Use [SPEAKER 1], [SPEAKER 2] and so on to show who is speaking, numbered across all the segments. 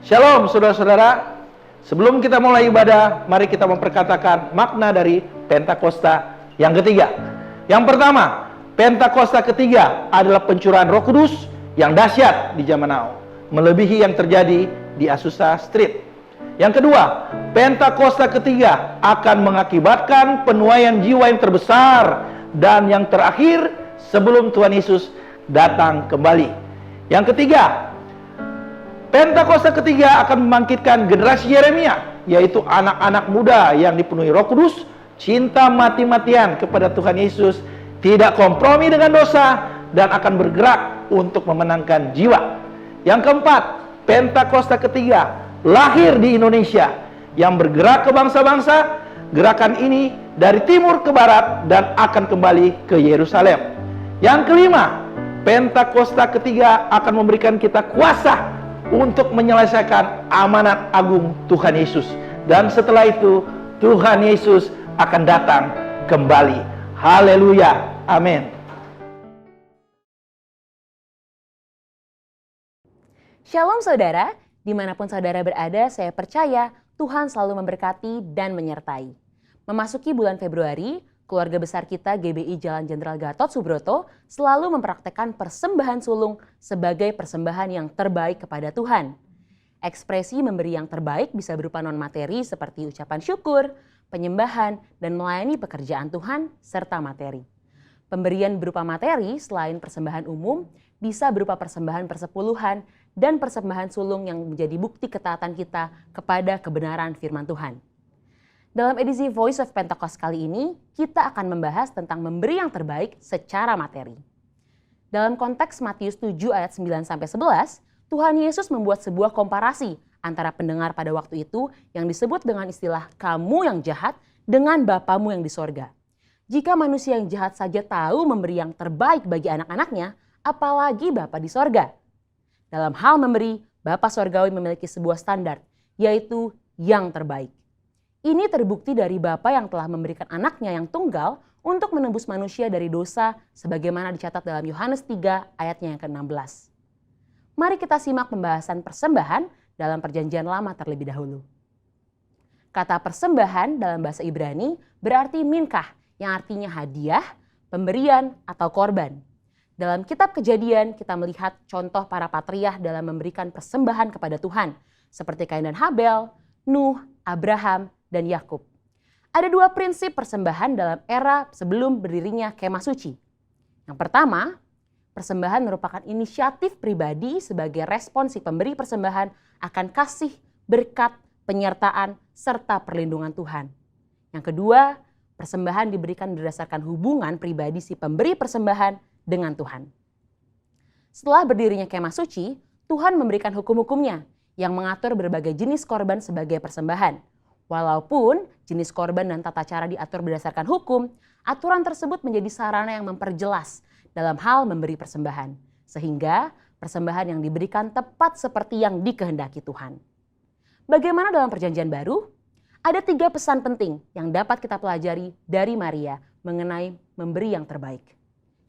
[SPEAKER 1] Shalom saudara-saudara. Sebelum kita mulai ibadah, mari kita memperkatakan makna dari Pentakosta yang ketiga. Yang pertama, Pentakosta ketiga adalah pencurahan Roh Kudus yang dahsyat di zaman now, melebihi yang terjadi di Azusa Street. Yang kedua, Pentakosta ketiga akan mengakibatkan penuaian jiwa yang terbesar dan yang terakhir sebelum Tuhan Yesus datang kembali. Yang ketiga, Pentakosta ketiga akan membangkitkan generasi Yeremia, yaitu anak-anak muda yang dipenuhi Roh Kudus, cinta mati-matian kepada Tuhan Yesus, tidak kompromi dengan dosa, dan akan bergerak untuk memenangkan jiwa. Yang keempat, Pentakosta ketiga lahir di Indonesia yang bergerak ke bangsa-bangsa. Gerakan ini dari timur ke barat dan akan kembali ke Yerusalem. Yang kelima, Pentakosta ketiga akan memberikan kita kuasa untuk menyelesaikan amanat agung Tuhan Yesus. Dan setelah itu Tuhan Yesus akan datang kembali. Haleluya. Amin.
[SPEAKER 2] Shalom saudara, dimanapun saudara berada, saya percaya Tuhan selalu memberkati dan menyertai. Memasuki bulan Februari, keluarga besar kita GBI Jalan Jenderal Gatot Subroto selalu mempraktekkan persembahan sulung sebagai persembahan yang terbaik kepada Tuhan. Ekspresi memberi yang terbaik bisa berupa non-materi seperti ucapan syukur, penyembahan, dan melayani pekerjaan Tuhan, serta materi. Pemberian berupa materi selain persembahan umum bisa berupa persembahan persepuluhan dan persembahan sulung yang menjadi bukti ketaatan kita kepada kebenaran firman Tuhan. Dalam edisi Voice of Pentecost kali ini, kita akan membahas tentang memberi yang terbaik secara materi. Dalam konteks Matius 7 ayat 9-11, Tuhan Yesus membuat sebuah komparasi antara pendengar pada waktu itu yang disebut dengan istilah kamu yang jahat dengan Bapamu yang di sorga. Jika manusia yang jahat saja tahu memberi yang terbaik bagi anak-anaknya, apalagi Bapa di sorga. Dalam hal memberi, Bapa Sorgawi memiliki sebuah standar, yaitu yang terbaik. Ini terbukti dari Bapa yang telah memberikan anaknya yang tunggal untuk menebus manusia dari dosa sebagaimana dicatat dalam Yohanes 3 ayatnya yang ke-16. Mari kita simak pembahasan persembahan dalam Perjanjian Lama terlebih dahulu. Kata persembahan dalam bahasa Ibrani berarti minkah yang artinya hadiah, pemberian, atau korban. Dalam kitab Kejadian kita melihat contoh para patriarh dalam memberikan persembahan kepada Tuhan seperti Kain dan Habel, Nuh, Abraham, dan Yakub. Ada dua prinsip persembahan dalam era sebelum berdirinya kemah suci. Yang pertama, persembahan merupakan inisiatif pribadi sebagai respon si pemberi persembahan akan kasih, berkat, penyertaan, serta perlindungan Tuhan. Yang kedua, persembahan diberikan berdasarkan hubungan pribadi si pemberi persembahan dengan Tuhan. Setelah berdirinya kemah suci, Tuhan memberikan hukum-hukumnya yang mengatur berbagai jenis korban sebagai persembahan. Walaupun jenis korban dan tata cara diatur berdasarkan hukum, aturan tersebut menjadi sarana yang memperjelas dalam hal memberi persembahan. Sehingga persembahan yang diberikan tepat seperti yang dikehendaki Tuhan. Bagaimana dalam Perjanjian Baru? Ada 3 pesan penting yang dapat kita pelajari dari Maria mengenai memberi yang terbaik.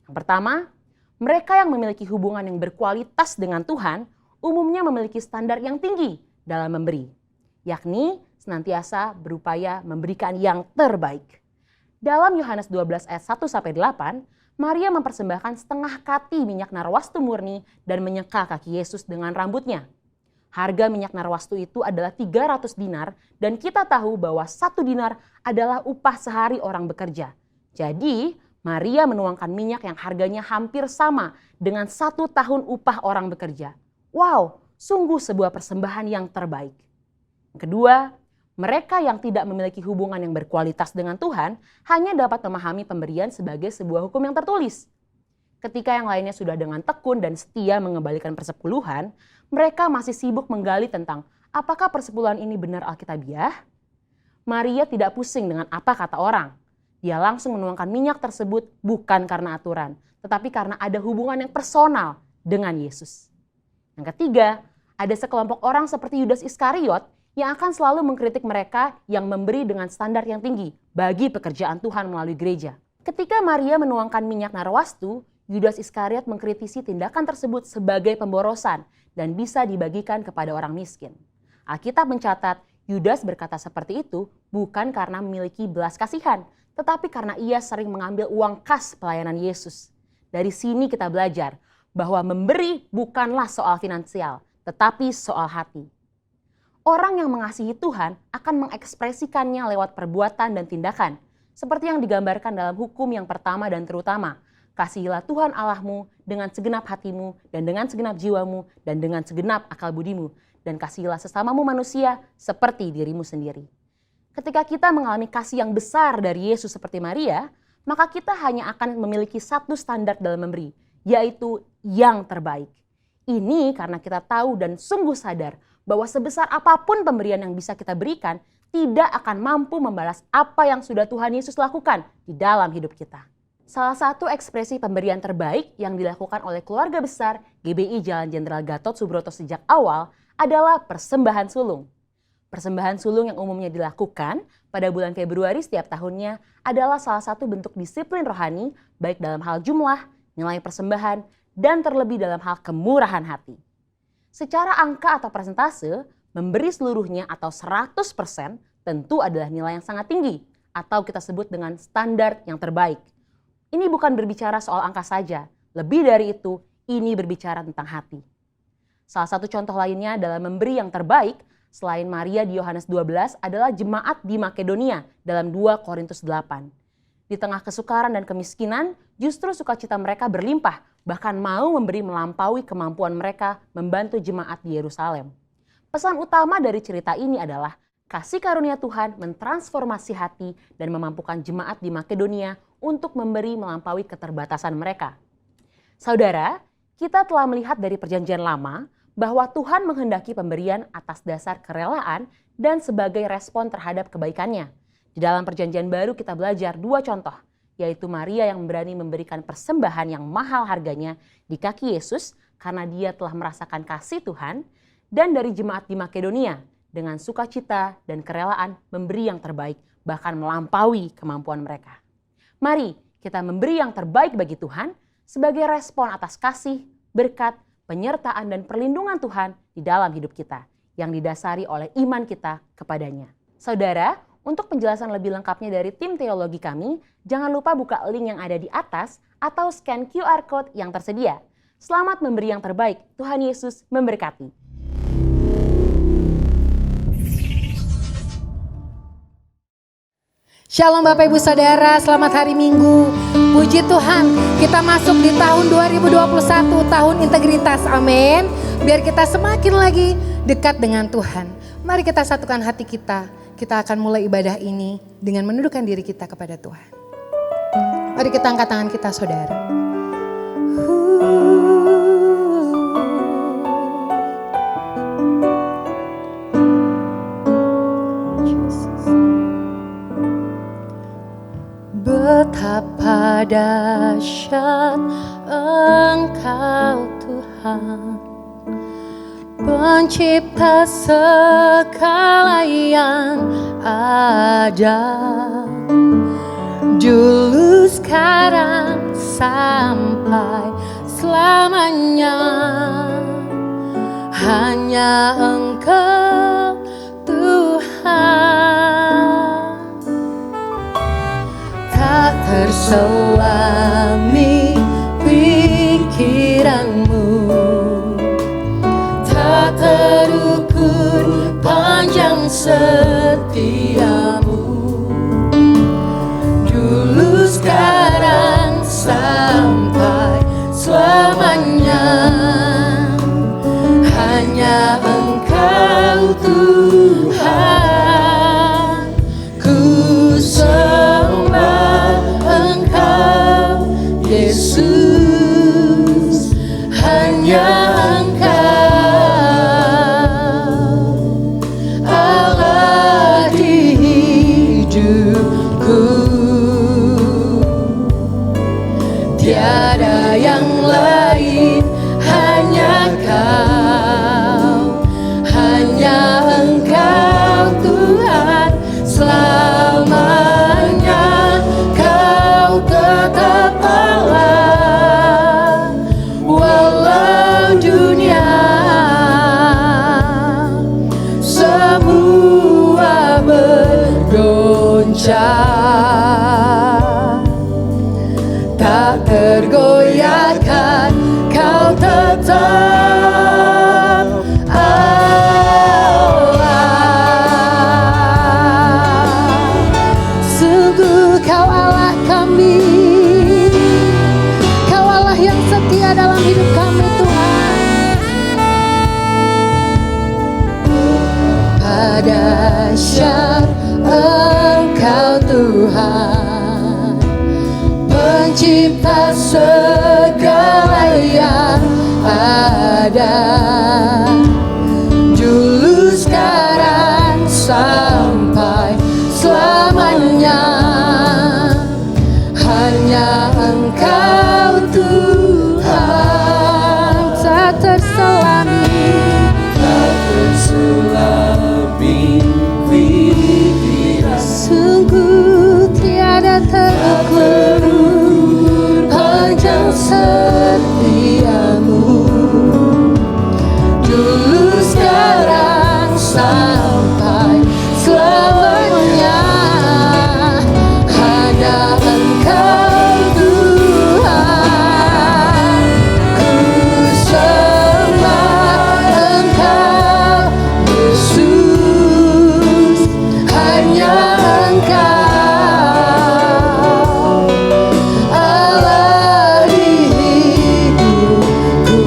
[SPEAKER 2] Yang pertama, mereka yang memiliki hubungan yang berkualitas dengan Tuhan umumnya memiliki standar yang tinggi dalam memberi, yakni senantiasa berupaya memberikan yang terbaik. Dalam Yohanes 12 ayat 1-8, Maria mempersembahkan setengah kati minyak narwastu murni dan menyeka kaki Yesus dengan rambutnya. Harga minyak narwastu itu adalah 300 dinar dan kita tahu bahwa 1 dinar adalah upah sehari orang bekerja. Jadi Maria menuangkan minyak yang harganya hampir sama dengan 1 tahun upah orang bekerja. Wow, sungguh sebuah persembahan yang terbaik. Kedua, mereka yang tidak memiliki hubungan yang berkualitas dengan Tuhan hanya dapat memahami pemberian sebagai sebuah hukum yang tertulis. Ketika yang lainnya sudah dengan tekun dan setia mengembalikan persepuluhan, mereka masih sibuk menggali tentang apakah persepuluhan ini benar alkitabiah. Maria tidak pusing dengan apa kata orang. Dia langsung menuangkan minyak tersebut bukan karena aturan, tetapi karena ada hubungan yang personal dengan Yesus. Yang ketiga, ada sekelompok orang seperti Yudas Iskariot yang akan selalu mengkritik mereka yang memberi dengan standar yang tinggi bagi pekerjaan Tuhan melalui gereja. Ketika Maria menuangkan minyak narwastu, Yudas Iskariot mengkritisi tindakan tersebut sebagai pemborosan dan bisa dibagikan kepada orang miskin. Alkitab mencatat Yudas berkata seperti itu bukan karena memiliki belas kasihan, tetapi karena ia sering mengambil uang kas pelayanan Yesus. Dari sini kita belajar bahwa memberi bukanlah soal finansial, tetapi soal hati. Orang yang mengasihi Tuhan akan mengekspresikannya lewat perbuatan dan tindakan, seperti yang digambarkan dalam hukum yang pertama dan terutama. Kasihilah Tuhan Allahmu dengan segenap hatimu dan dengan segenap jiwamu dan dengan segenap akal budimu. Dan kasihilah sesamamu manusia seperti dirimu sendiri. Ketika kita mengalami kasih yang besar dari Yesus seperti Maria, maka kita hanya akan memiliki satu standar dalam memberi, yaitu yang terbaik. Ini karena kita tahu dan sungguh sadar bahwa sebesar apapun pemberian yang bisa kita berikan, tidak akan mampu membalas apa yang sudah Tuhan Yesus lakukan di dalam hidup kita. Salah satu ekspresi pemberian terbaik yang dilakukan oleh keluarga besar GBI Jalan Jenderal Gatot Subroto sejak awal adalah persembahan sulung. Persembahan sulung yang umumnya dilakukan pada bulan Februari setiap tahunnya adalah salah satu bentuk disiplin rohani baik dalam hal jumlah, nilai persembahan, dan terlebih dalam hal kemurahan hati. Secara angka atau persentase, memberi seluruhnya atau 100% tentu adalah nilai yang sangat tinggi atau kita sebut dengan standar yang terbaik. Ini bukan berbicara soal angka saja, lebih dari itu ini berbicara tentang hati. Salah satu contoh lainnya dalam memberi yang terbaik selain Maria di Yohanes 12 adalah jemaat di Makedonia dalam 2 Korintus 8. Di tengah kesukaran dan kemiskinan, justru sukacita mereka berlimpah, bahkan mau memberi melampaui kemampuan mereka membantu jemaat di Yerusalem. Pesan utama dari cerita ini adalah kasih karunia Tuhan mentransformasi hati dan memampukan jemaat di Makedonia untuk memberi melampaui keterbatasan mereka. Saudara, kita telah melihat dari Perjanjian Lama bahwa Tuhan menghendaki pemberian atas dasar kerelaan dan sebagai respon terhadap kebaikannya. Di dalam Perjanjian Baru kita belajar 2 contoh, yaitu Maria yang berani memberikan persembahan yang mahal harganya di kaki Yesus karena dia telah merasakan kasih Tuhan, dan dari jemaat di Makedonia dengan sukacita dan kerelaan memberi yang terbaik, bahkan melampaui kemampuan mereka. Mari kita memberi yang terbaik bagi Tuhan sebagai respon atas kasih, berkat, penyertaan dan perlindungan Tuhan di dalam hidup kita yang didasari oleh iman kita kepadanya. Saudara, untuk penjelasan lebih lengkapnya dari tim teologi kami, jangan lupa buka link yang ada di atas atau scan QR Code yang tersedia. Selamat memberi yang terbaik, Tuhan Yesus memberkati.
[SPEAKER 3] Shalom Bapak Ibu Saudara, selamat hari Minggu. Puji Tuhan, kita masuk di tahun 2021, tahun integritas, amin. Biar kita semakin lagi dekat dengan Tuhan. Mari kita satukan hati kita akan mulai ibadah ini dengan menundukkan diri kita kepada Tuhan. Mari kita angkat tangan kita saudara. Betapa dahsyat Engkau Tuhan, Pencipta segala yang ada, dulu sekarang sampai selamanya. Hanya Engkau Tuhan, tak terselami pikiranmu, tak terukur panjang setiamu, dulu sekarang sampai selamanya. Hanya Engkau Tuhan, ku sembah Engkau Yesus, hanya Engkau Allah di dahsyat Engkau Tuhan, pencipta segala yang ada, dulu sekarang sampai selamanya. Hanya Engkau Tuhan, tak terselami, tak terselami pikiran. Sungguh tiada terukur panjang setiamu, dulu sekarang sampai selamanya. Hanya Engkau Tuhan, ku sembah Engkau Yesus. Hanya Engkau Allah di hidupku,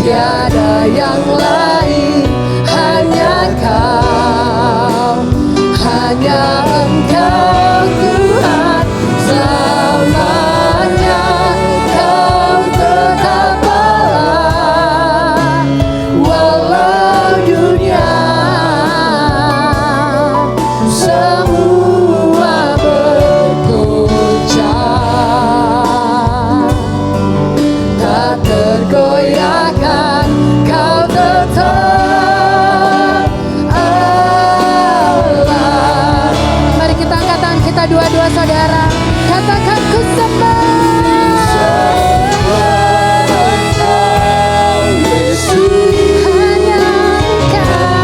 [SPEAKER 3] tiada yang lain, hanya Kau, hanya Engkau Tuhan selamanya. Kau tetap Allah, walau dunia semua bergoncang, tak tergoyahkan. Kau tetap Allah. Mari kita angkat tangan kita dua-dua saudara, katakan ku sembah Yesus. Hanya Engkau,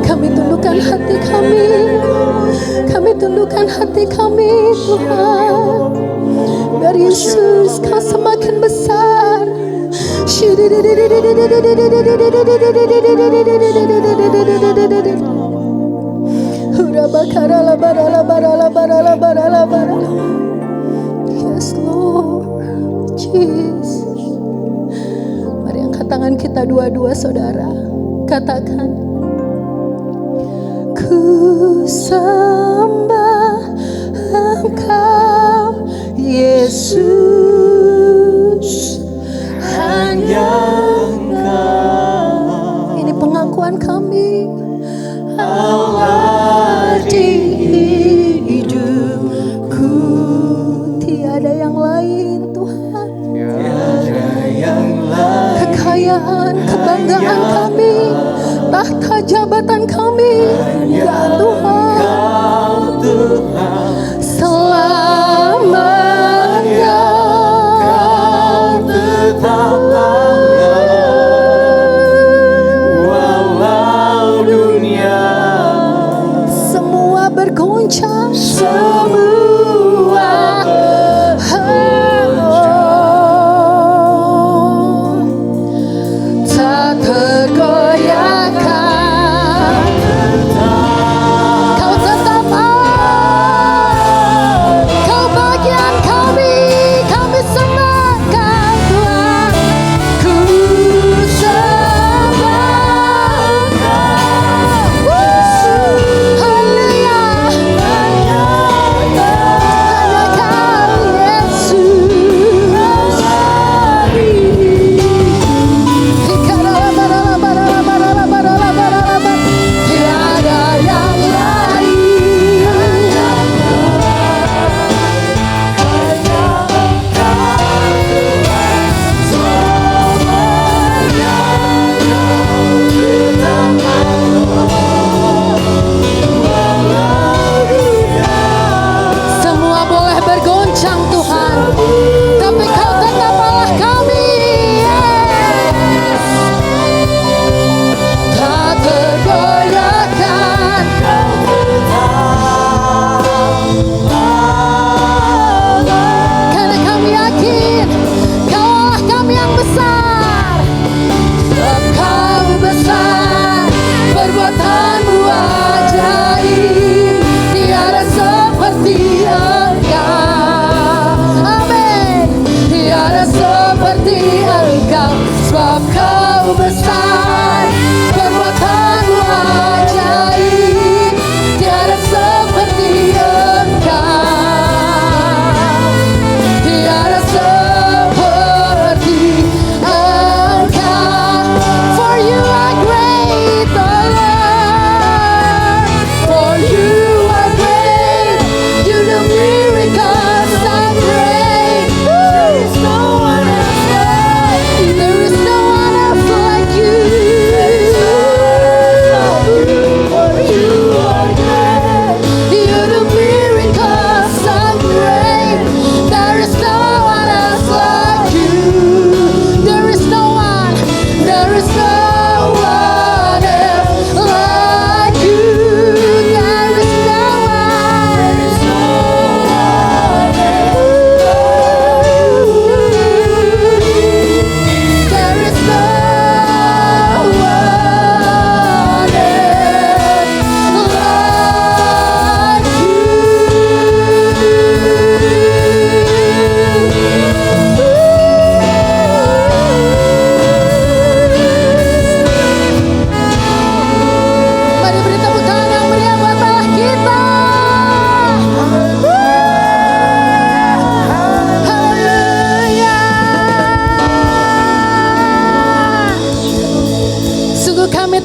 [SPEAKER 3] Kami tundukkan hati kami, kami tundukkan hati kami Tuhan. Biar Yesus Kau semakin besar. Yes Lord Jesus. Mari angkat tangan kita dua-dua saudara. Katakan, ku sembah Engkau Yesus, hanya Engkau. Ini pengakuan kami, Allah di hidupku. Tiada yang lain Tuhan. Tiada yang lain. Kekayaan, kebanggaan kami, tahta jabatan kami, ya Tuhan, selamanya Kau tetap ada, walau dunia semua bergoncang, semua tak tergoyahkan. Kau tetap ada, Kau bagian kami, kami sembahkan Tuhan. Ku sembah Engkau, haleluya, hanya Kau Yesus. Tiada yang lain, hanya semua boleh bergoncang Tuhan, tapi Kau tetap Allah kami. Tak tergoyahkan. Karena kami yakin Kau Allah kami yang besar. Sebab Kau besar, perbuatan-Mu ajaib, tiada seperti Engkau. Amin. Tiada seperti Engkau, sebab Kau besar, perbuatan-Mu ajaib, tiada seperti Engkau. Tiada seperti Engkau. For You are great, oh Lord. For You are great. You do miracles so great. There is no one else like You.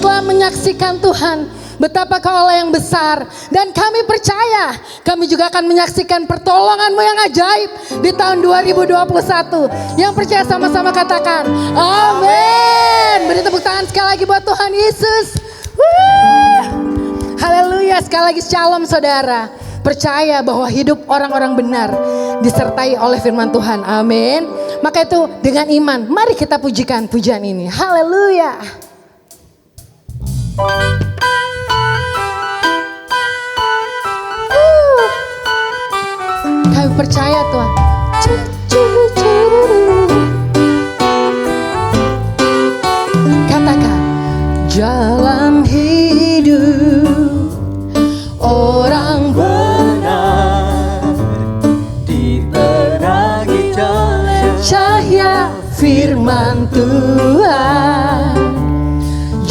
[SPEAKER 3] telah menyaksikan Tuhan betapa Kau Allah yang besar. Dan kami percaya kami juga akan menyaksikan pertolongan-Mu yang ajaib di tahun 2021. Yang percaya sama-sama katakan amin. Beri tepuk tangan sekali lagi buat Tuhan Yesus. Haleluya. Sekali lagi shalom saudara. Percaya bahwa hidup orang-orang benar disertai oleh firman Tuhan. Amin. Maka itu dengan iman mari kita pujikan pujian ini. Haleluya. Kami percaya Tuhan. Katakan jalan hidup orang benar diterangi cahaya firman Tuhan.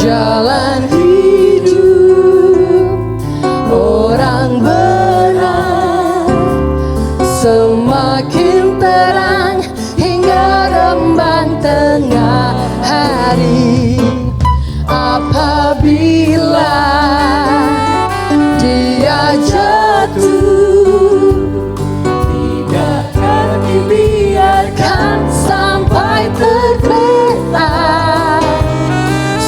[SPEAKER 3] Jalan hidup orang benar semakin terang hingga rembang tengah hari. Apabila dia jatuh, tidak akan dibiarkan sampai tergeletak.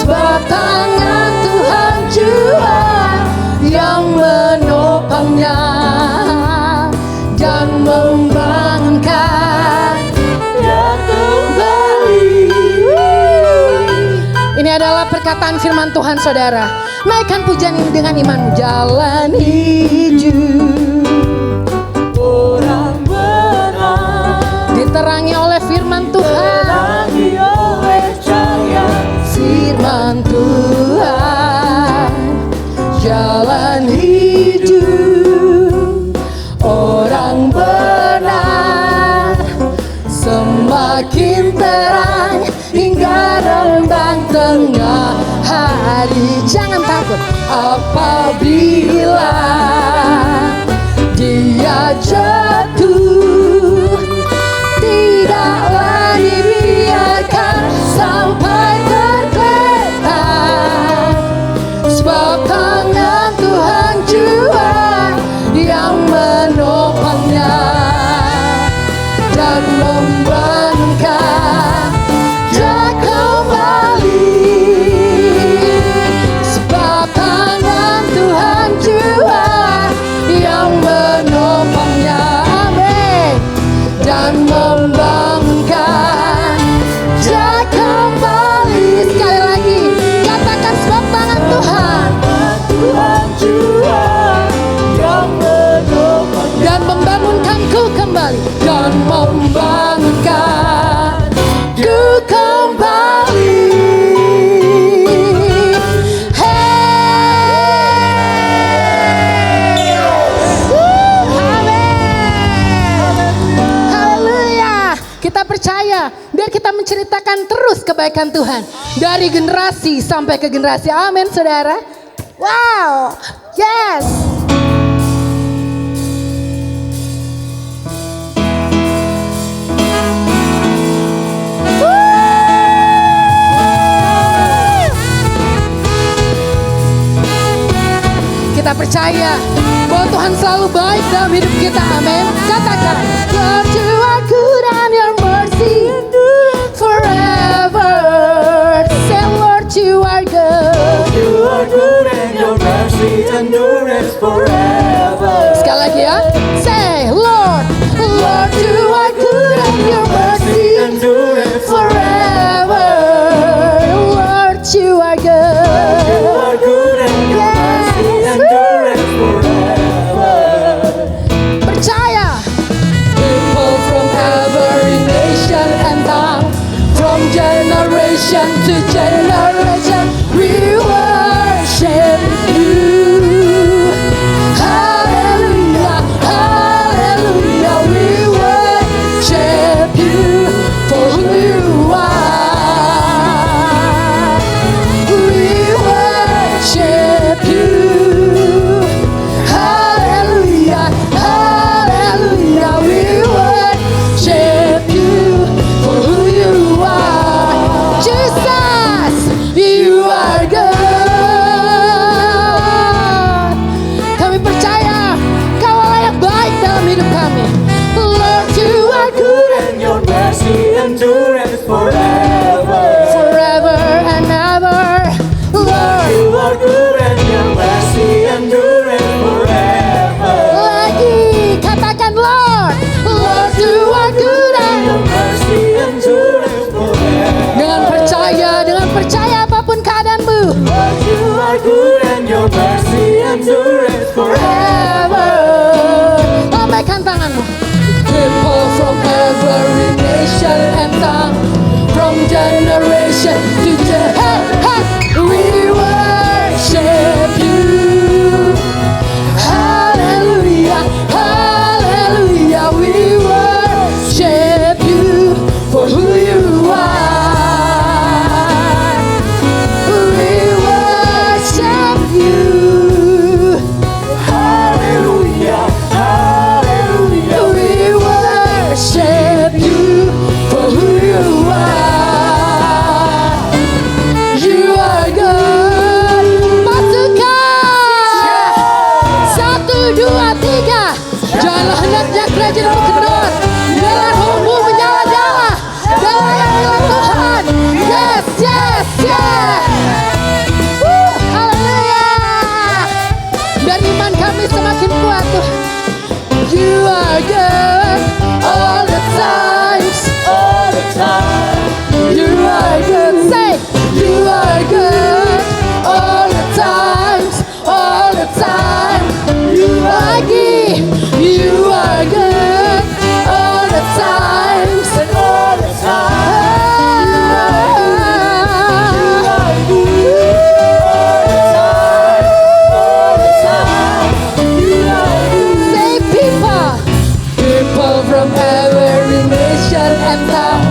[SPEAKER 3] Sebab tangan Tuhan jua yang menopangnya dan membangunkan dia kembali. Ini adalah perkataan firman Tuhan saudara. Naikkan pujian ini dengan iman. Jalan hidup orang benar diterangi oleh firman Tuhan. Diterangi oleh cahaya firman Tuhan. Jalan hidup orang benar semakin terang hingga rembang tengah hari. Jangan takut apabila dia jatuh, tidaklah dibiarkan sampai tergeletak. Sebab tangan Tuhan jua yang menopangnya dan membangunkan dia kembali. Sebab tangan Tuhan jua yang menopangnya, amin, dan membangunkan dia kembali. Sekali lagi katakan sebab tangan Tuhan jua yang menopangnya dan membangunkanku kembali, dan membangunkanku kembali. Haleluya. Kita percaya biar kita menceritakan terus kebaikan Tuhan dari generasi sampai ke generasi. Amin saudara. Wow. Yes. Kita percaya bahwa Tuhan selalu baik dalam hidup kita. Amin. Katakan, Lord you are good and your mercy forever. Say Lord you are good.
[SPEAKER 4] You are good and your mercy endures forever.
[SPEAKER 3] Sekali lagi ya. Say Lord, Lord you are good and your mercy
[SPEAKER 4] Endures
[SPEAKER 3] forever. Lord you are good.
[SPEAKER 4] You are good and your mercy endures forever.
[SPEAKER 3] Percaya. People from every nation and tongue, from generation to generation, we worship you. Hallelujah, hallelujah, we worship you for who you are. We worship you. Hallelujah, hallelujah, we worship you for who you are. Jesus, percaya apapun keadaanmu.
[SPEAKER 4] Lord, you are good and your mercy endures forever.
[SPEAKER 3] Lambaikan tanganmu. People from every nation and tongue, from generation to generation, we worship you. Hallelujah, hallelujah, we worship you for who you are. We worship you.
[SPEAKER 4] Hallelujah, hallelujah.
[SPEAKER 3] We worship you for who you are. You are good. Masukkan. 1, 2, 3. Janganlah hendaknya kerajaan kendor. Biarlah rohmu menyala-nyala. Dalam Tuhan. Yes, yes, yes. Haleluya. Biar iman kami semakin kuat Tuhan. You are good all the times,
[SPEAKER 4] All the time,
[SPEAKER 3] you are good. Say, you are good all the times, all the time. You are good, you are good all the times,
[SPEAKER 4] and all the time, you are good. All the time, you are good.
[SPEAKER 3] Say, people from every nation and tongue,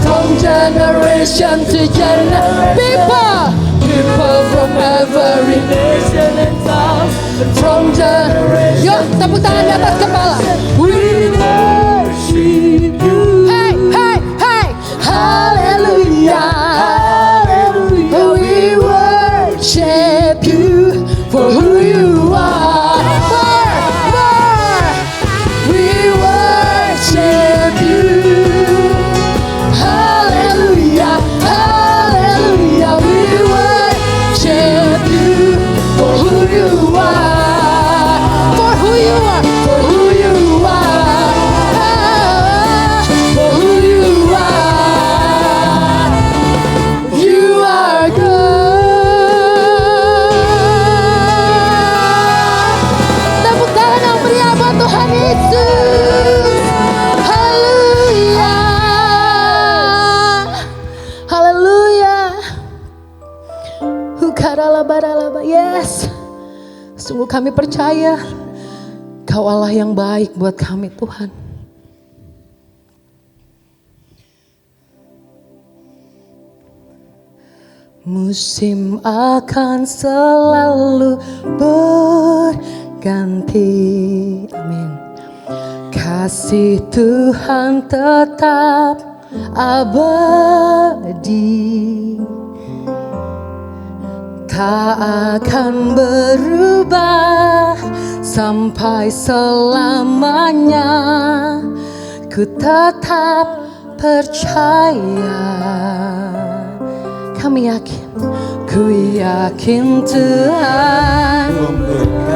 [SPEAKER 3] from generation to generation. People from every
[SPEAKER 4] Nation and tongue,
[SPEAKER 3] from generation. Yuk, tepuk tangan di atas kepala.
[SPEAKER 4] we worship you.
[SPEAKER 3] Hey, hey, hey. Hallelujah.
[SPEAKER 4] Hallelujah.
[SPEAKER 3] We worship you for who you are. More. We worship you. Hallelujah. Hallelujah. We worship you for who you are. For who you are. For who you are. For who you are. You are good. Tepuk tangan yang meriah buat Tuhan Yesus. Haleluya. Haleluya. Hukaralabaralaba. Yes. Sungguh kami percaya Kau Allah yang baik buat kami Tuhan. Musim akan selalu berganti. Amin. Kasih Tuhan tetap abadi. Tak akan berubah sampai selamanya. Ku tetap percaya. Kami yakin, ku yakin Tuhan
[SPEAKER 4] Memberkati,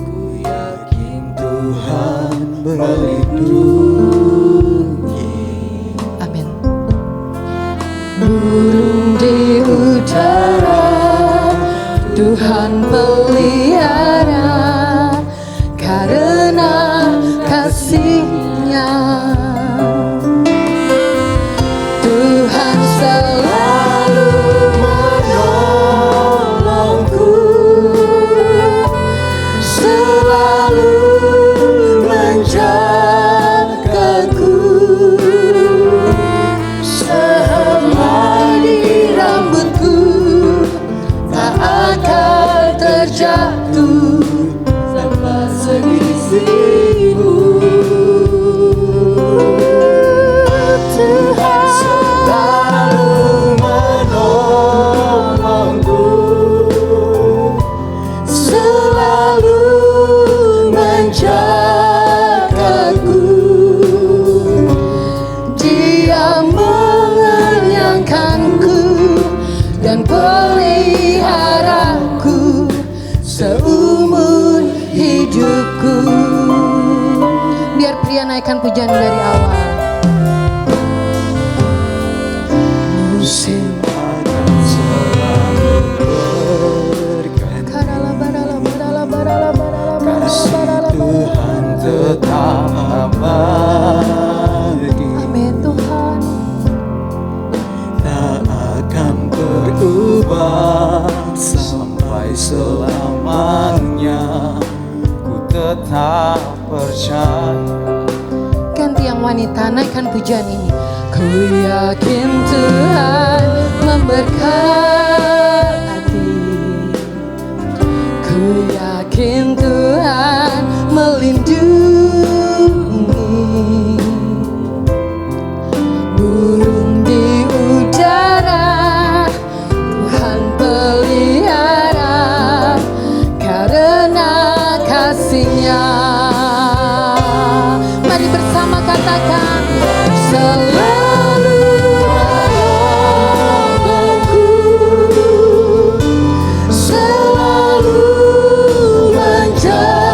[SPEAKER 4] ku yakin Tuhan melindungi.
[SPEAKER 3] Amin. Burung di udara Tuhan pelihara karena kasih-Nya. Tuhan selalu
[SPEAKER 4] Menolongku, selalu menjagaku.
[SPEAKER 3] Sehelai rambutku tak akan terjatuh tanpa seisimu. Tuhan
[SPEAKER 4] Selalu menolongku,
[SPEAKER 3] selalu menjagaku. Dia mengenyangkanku dan peliharaku seumur hidupku. Biar pria naikkan pujian dari awal. pujian ini. Ku yakin Tuhan memberkati, ku yakin Tuhan melindungi, burung di udara Tuhan pelihara karena kasih-Nya. Mari bersama katakan, selalu menolongku, selalu menjagaku,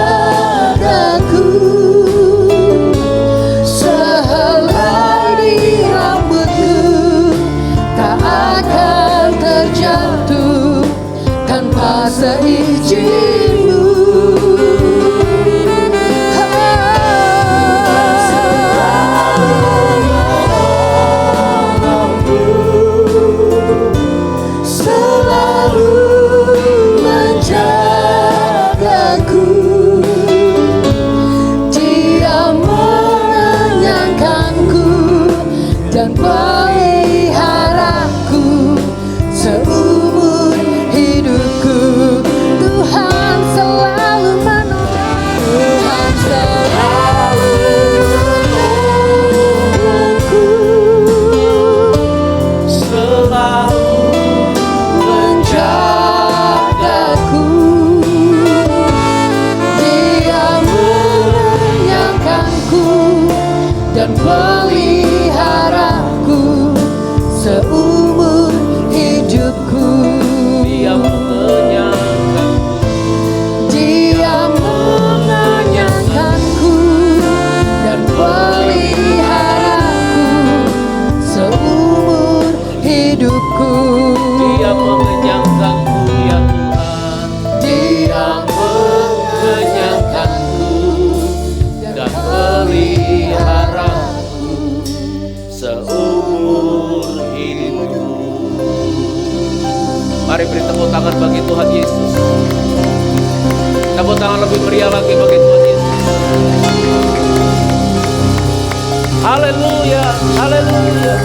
[SPEAKER 3] sehelai rambutku tak akan terjatuh tanpa seizin-Mu. Dan peliharaku seumur hidupku. Tuhan selalu menolong, Tuhan selalu menolongku, selalu menjagaku. Dia mengenyangkanku dan peliharaku seumur hidupku.
[SPEAKER 5] Dia mengenyangkanku,
[SPEAKER 3] Dia mengenyangkanku dan peliharaku seumur hidupku.
[SPEAKER 5] Dia mengenyangkanku ya Tuhan.
[SPEAKER 3] Dia
[SPEAKER 5] Mengenyangkanku dan peliharaku seumur hidupku. Mari beri tepuk tangan bagi Tuhan Yesus. Tepuk tangan lebih meriah lagi bagi Tuhan Yesus. Haleluya, haleluya.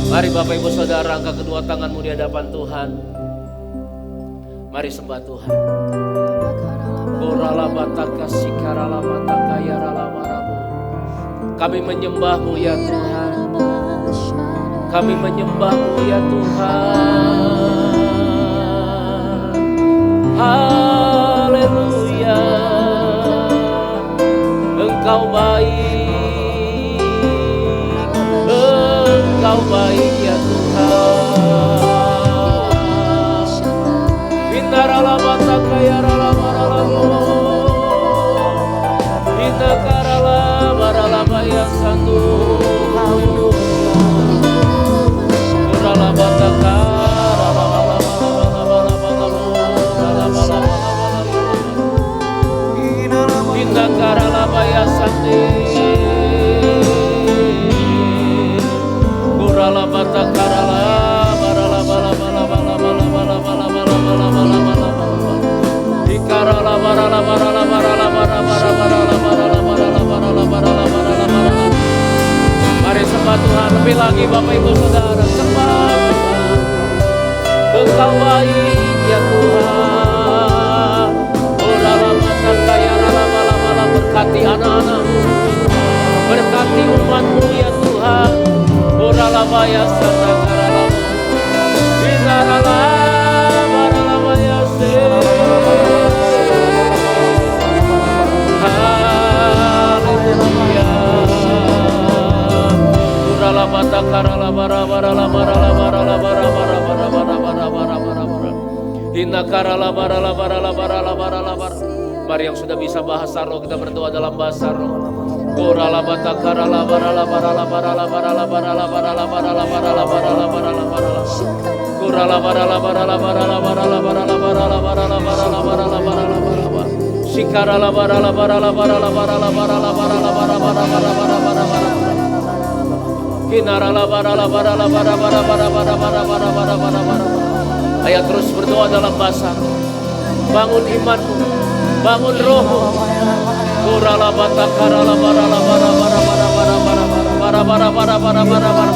[SPEAKER 5] Mari Bapak Ibu Saudara, angkat kedua tanganmu di hadapan Tuhan. Mari sembah Tuhan. Kami menyembah-Mu ya Tuhan. Kami menyembah-Mu ya Tuhan. Haleluya. Engkau baik. Engkau baik ya Tuhan. Mari sembah Tuhan lebih lagi Bapak Ibu Saudara, sembah Tuhan. Engkau baik ya Tuhan. Berkati anak-anak-Mu, berkati umat-Mu ya Tuhan. Oralabaya satakaralamu, binarala baralabaya se. Haleluya. Oralabata karala bara bara bara bara bara bara bara bara bara bara bara. Inna karala bara bara bara bara bara. Mari yang sudah bisa bahasa roh kita berdoa dalam bahasa roh. Korala bata karala barala barala barala barala barala barala barala barala barala barala barala. Korala barala barala barala barala barala barala barala barala barala barala barala. Sikarala barala barala barala barala barala barala barala barala barala barala. Kinarala barala barala barala barala barala barala barala barala. Ayo terus berdoa dalam bahasa roh. Bangun imanmu, bangun rohmu. Kurala bata karala barala bara bara bara bara bara bara bara bara bara bara.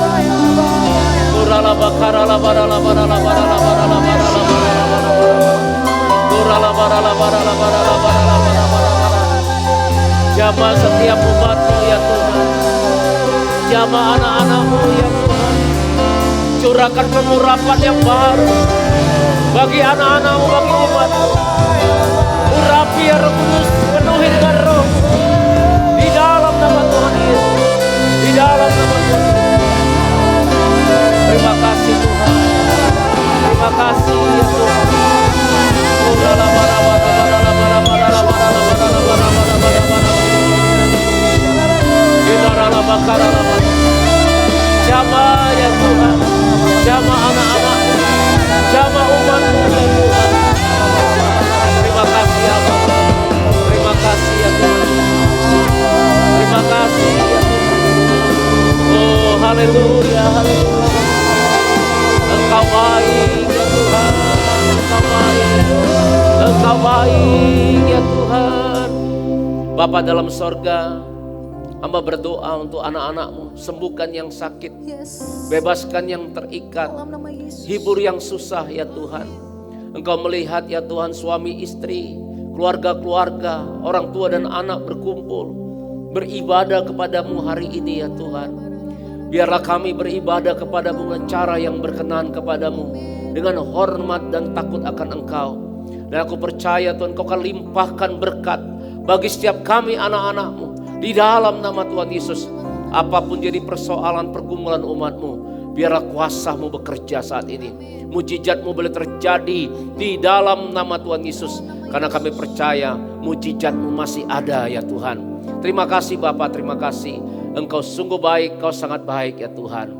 [SPEAKER 5] Kurala bakara la bara la bara la bara la bara la bara la bara la bara. Kurala bara la bara la bara la bara la bara bara. Jamah setiap umat-Mu ya Tuhan. Jamah anak-anak-Mu ya Tuhan. Curahkan pengurapan yang baru bagi anak-anak-Mu, bagi umat-Mu. Urapi ya Roh Kudus, penuhi dengan Roh di dalam nama Tuhan Yesus, di dalam nama Tuhan. Terima kasih Tuhan, terima kasih ya Tuhan. Jamah ya Tuhan, jamah anak-anak-Mu, jamah umat-Mu ya Tuhan. Terima kasih ya Bapa, terima kasih ya Tuhan, terima kasih ya Tuhan. Oh haleluya, haleluya. Engkau baik ya Tuhan, Engkau baik, Engkau baik ya Tuhan. Bapa dalam sorga, hamba berdoa untuk anak-anak-Mu, sembuhkan yang sakit, bebaskan yang terikat, hibur yang susah ya Tuhan. Engkau melihat ya Tuhan suami istri, keluarga-keluarga, orang tua dan anak berkumpul, beribadah kepadamu hari ini ya Tuhan. Biarlah kami beribadah kepadamu dengan cara yang berkenan kepadamu, dengan hormat dan takut akan Engkau. Dan aku percaya Tuhan Engkau akan limpahkan berkat bagi setiap kami anak-anak-Mu. Di dalam nama Tuhan Yesus, apapun jadi persoalan pergumulan umat-Mu, biarlah kuasa-Mu bekerja saat ini. Mujizat-Mu boleh terjadi di dalam nama Tuhan Yesus. Karena kami percaya mujizat-Mu masih ada ya Tuhan. Terima kasih Bapa, terima kasih. Engkau sungguh baik, Engkau sangat baik ya Tuhan.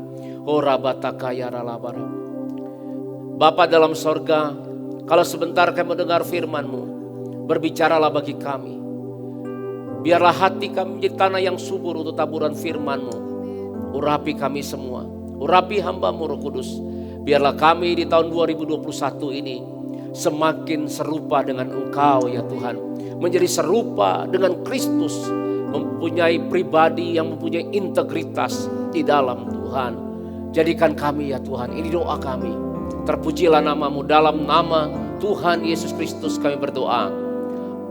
[SPEAKER 5] Bapa dalam sorga, kalau sebentar kami mendengar firman-Mu, berbicaralah bagi kami. Biarlah hati kami menjadi tanah yang subur untuk taburan firman-Mu. Urapi kami semua, urapi hamba-Mu Roh Kudus. Biarlah kami di tahun 2021 ini semakin serupa dengan Engkau ya Tuhan. Menjadi serupa dengan Kristus, mempunyai pribadi yang mempunyai integritas di dalam Tuhan. Jadikan kami ya Tuhan, ini doa kami. Terpujilah nama-Mu, dalam nama Tuhan Yesus Kristus kami berdoa.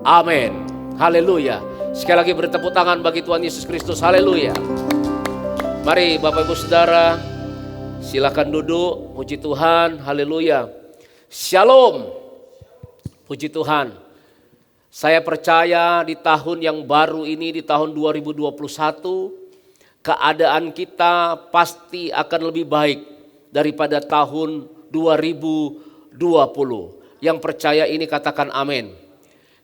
[SPEAKER 5] Amin. Haleluya. Sekali lagi beri tepuk tangan bagi Tuhan Yesus Kristus. Haleluya. Mari Bapak Ibu Saudara, silakan duduk. Puji Tuhan. Haleluya. Shalom. Puji Tuhan. Saya percaya di tahun yang baru ini, di tahun 2021, keadaan kita pasti akan lebih baik daripada tahun 2020. Yang percaya ini katakan amin.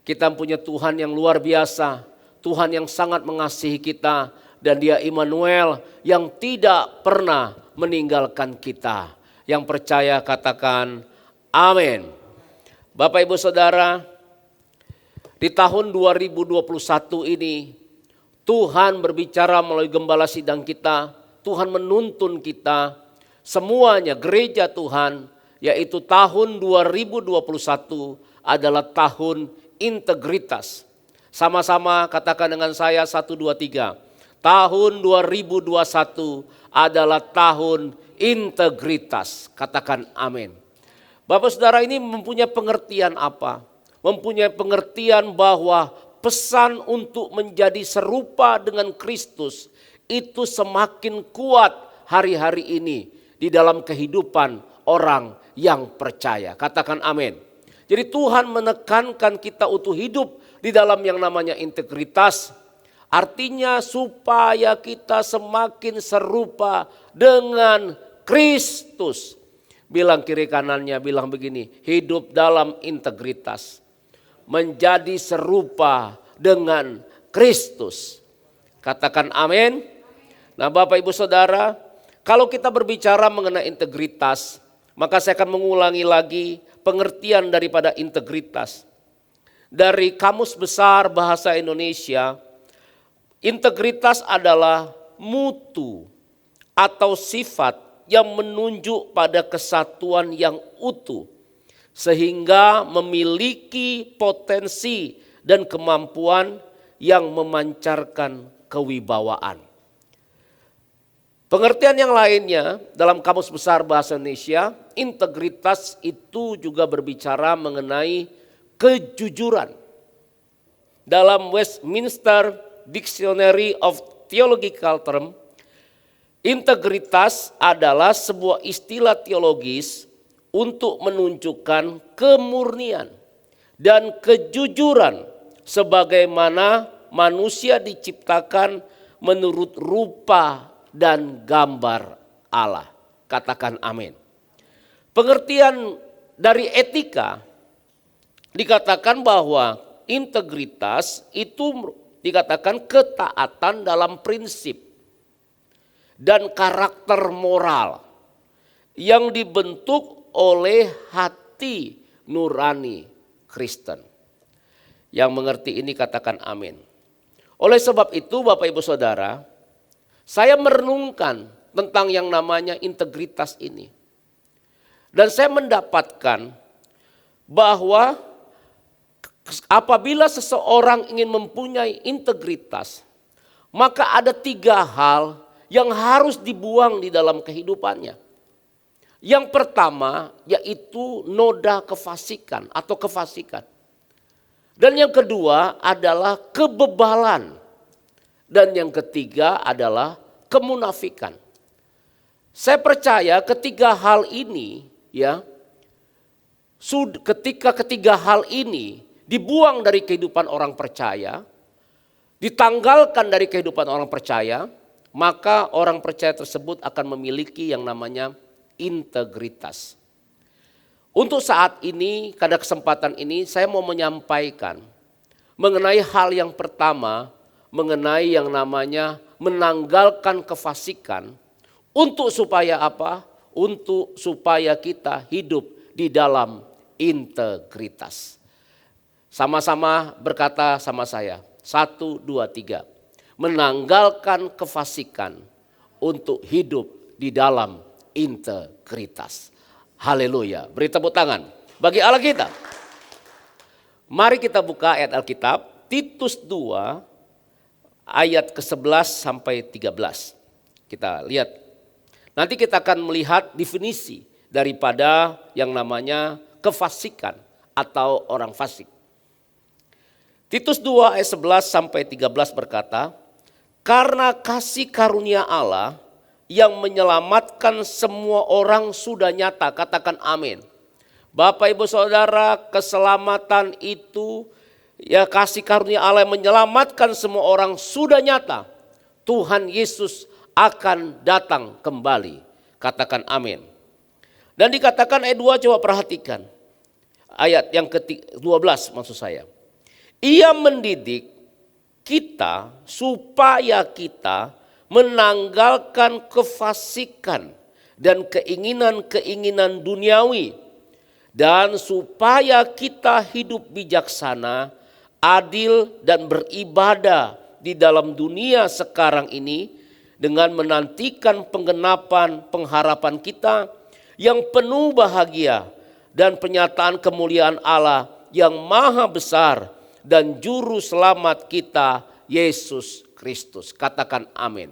[SPEAKER 5] Kita punya Tuhan yang luar biasa, Tuhan yang sangat mengasihi kita, dan Dia Immanuel yang tidak pernah meninggalkan kita. Yang percaya katakan amin. Bapak Ibu Saudara, di tahun 2021 ini Tuhan berbicara melalui gembala sidang kita. Tuhan menuntun kita semuanya, gereja Tuhan, yaitu tahun 2021 adalah tahun integritas. Sama-sama katakan dengan saya 1, 2, 3. Tahun 2021 adalah tahun integritas. Katakan amin. Bapak Saudara, ini mempunyai pengertian apa? Mempunyai pengertian bahwa pesan untuk menjadi serupa dengan Kristus itu semakin kuat hari-hari ini di dalam kehidupan orang yang percaya. Katakan amin. Jadi Tuhan menekankan kita untuk hidup di dalam yang namanya integritas. Artinya supaya kita semakin serupa dengan Kristus. Bilang kiri kanannya, bilang begini, hidup dalam integritas. Menjadi serupa dengan Kristus. Katakan amin. Nah Bapak Ibu Saudara, kalau kita berbicara mengenai integritas, maka saya akan mengulangi lagi pengertian daripada integritas. Dari Kamus Besar Bahasa Indonesia, integritas adalah mutu atau sifat yang menunjuk pada kesatuan yang utuh, sehingga memiliki potensi dan kemampuan yang memancarkan kewibawaan. Pengertian yang lainnya dalam Kamus Besar Bahasa Indonesia, integritas itu juga berbicara mengenai kejujuran. Dalam Westminster Dictionary of Theological Term, integritas adalah sebuah istilah teologis untuk menunjukkan kemurnian dan kejujuran sebagaimana manusia diciptakan menurut rupa dan gambar Allah. Katakan amin. Pengertian dari etika dikatakan bahwa integritas itu dikatakan ketaatan dalam prinsip dan karakter moral yang dibentuk oleh hati nurani Kristen. Yang mengerti ini katakan amin. Oleh sebab itu Bapak Ibu Saudara, saya merenungkan tentang yang namanya integritas ini. Dan saya mendapatkan bahwa apabila seseorang ingin mempunyai integritas, maka ada 3 hal yang harus dibuang di dalam kehidupannya. Yang pertama yaitu noda kefasikan atau kefasikan. Dan yang kedua adalah kebebalan. Dan yang ketiga adalah kemunafikan. Saya percaya ketiga hal ini ketika ketiga hal ini dibuang dari kehidupan orang percaya, ditanggalkan dari kehidupan orang percaya, maka orang percaya tersebut akan memiliki yang namanya integritas. Untuk saat ini, pada kesempatan ini saya mau menyampaikan mengenai hal yang pertama, mengenai yang namanya menanggalkan kefasikan. Untuk supaya apa? Untuk supaya kita hidup di dalam integritas. Sama-sama berkata sama saya. 1, 2, 3. Menanggalkan kefasikan untuk hidup di dalam integritas. Haleluya. Beri tepuk tangan bagi Allah kita. Mari kita buka ayat Alkitab. Titus 2 ayat ke-11 sampai 13. Kita lihat. Nanti kita akan melihat definisi daripada yang namanya kefasikan atau orang fasik. Titus 2 ayat 11 sampai 13 berkata, karena kasih karunia Allah yang menyelamatkan semua orang sudah nyata, katakan amin. Bapak Ibu Saudara, keselamatan itu kasih karunia Allah yang menyelamatkan semua orang sudah nyata. Tuhan Yesus akan datang kembali, katakan amin. Dan dikatakan ayat 2, coba perhatikan. Ayat yang ke-12 maksud saya. Ia mendidik kita supaya kita menanggalkan kefasikan dan keinginan-keinginan duniawi. Dan supaya kita hidup bijaksana, adil dan beribadah di dalam dunia sekarang ini dengan menantikan penggenapan pengharapan kita yang penuh bahagia dan penyataan kemuliaan Allah yang maha besar dan juru selamat kita Yesus Kristus. Katakan amin.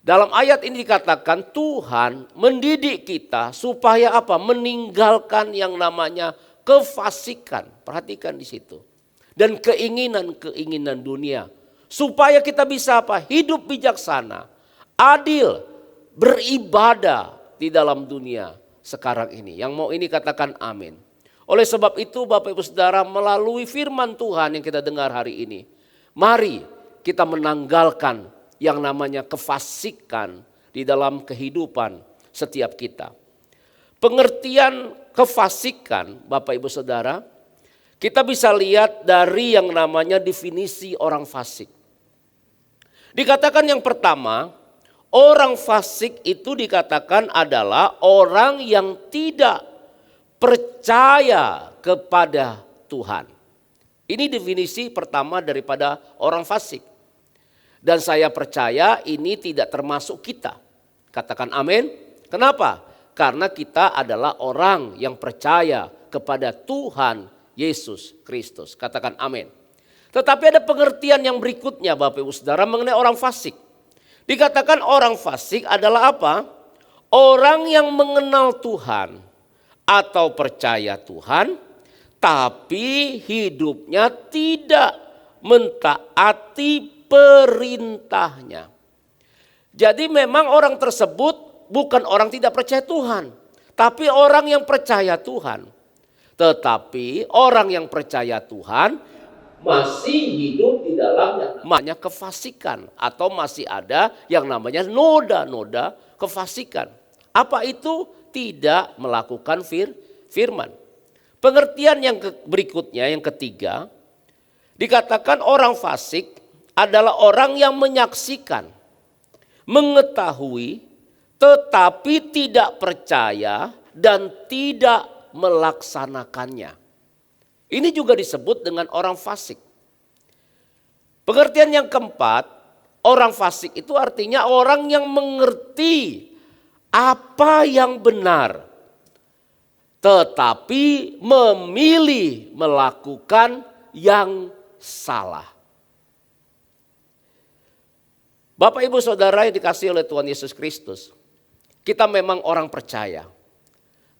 [SPEAKER 5] Dalam ayat ini dikatakan Tuhan mendidik kita supaya apa? Meninggalkan yang namanya kefasikan. Perhatikan di situ. Dan keinginan-keinginan dunia. Supaya kita bisa apa? Hidup bijaksana, adil, beribadah di dalam dunia sekarang ini. Yang mau ini katakan amin. Oleh sebab itu Bapak Ibu Saudara, melalui firman Tuhan yang kita dengar hari ini, mari kita menanggalkan yang namanya kefasikan di dalam kehidupan setiap kita. Pengertian kefasikan Bapak Ibu Saudara, kita bisa lihat dari yang namanya definisi orang fasik. Dikatakan yang pertama, orang fasik itu dikatakan adalah orang yang tidak percaya kepada Tuhan. Ini definisi pertama daripada orang fasik. Dan saya percaya ini tidak termasuk kita. Katakan amin. Kenapa? Karena kita adalah orang yang percaya kepada Tuhan Yesus Kristus. Katakan amin. Tetapi ada pengertian yang berikutnya Bapak Ibu Saudara mengenai orang fasik. Dikatakan orang fasik adalah apa? Orang yang mengenal Tuhan atau percaya Tuhan, tapi hidupnya tidak mentaati perintahnya. Jadi memang orang tersebut bukan orang tidak percaya Tuhan, tapi orang yang percaya Tuhan. Tetapi orang yang percaya Tuhan masih hidup di dalam yang namanya kefasikan, atau masih ada yang namanya noda-noda kefasikan. Apa itu? Tidak melakukan firman. Pengertian yang berikutnya, yang ketiga, dikatakan orang fasik adalah orang yang menyaksikan, mengetahui, tetapi tidak percaya dan tidak melaksanakannya. Ini juga disebut dengan orang fasik. Pengertian yang keempat, orang fasik itu artinya orang yang mengerti apa yang benar, tetapi memilih melakukan yang salah. Bapak, Ibu, Saudara yang dikasihi oleh Tuhan Yesus Kristus, kita memang orang percaya.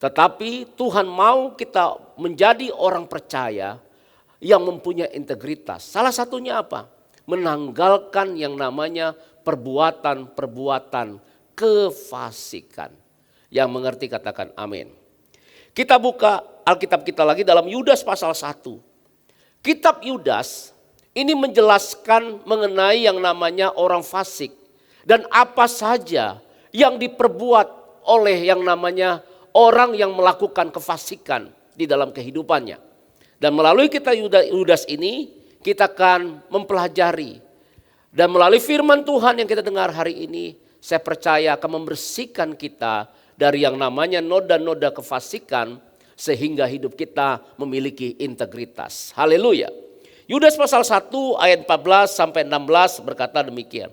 [SPEAKER 5] Tetapi Tuhan mau kita menjadi orang percaya yang mempunyai integritas. Salah satunya apa? Menanggalkan yang namanya perbuatan-perbuatan kefasikan. Yang mengerti katakan amin. Kita buka Alkitab kita lagi dalam Yudas pasal 1. Kitab Yudas ini menjelaskan mengenai yang namanya orang fasik. Dan apa saja yang diperbuat oleh yang namanya orang yang melakukan kefasikan di dalam kehidupannya. Dan melalui kitab Yudas ini kita akan mempelajari. Dan melalui firman Tuhan yang kita dengar hari ini, saya percaya akan membersihkan kita dari yang namanya noda-noda kefasikan sehingga hidup kita memiliki integritas. Haleluya. Yudas pasal 1 ayat 14 sampai 16 berkata demikian.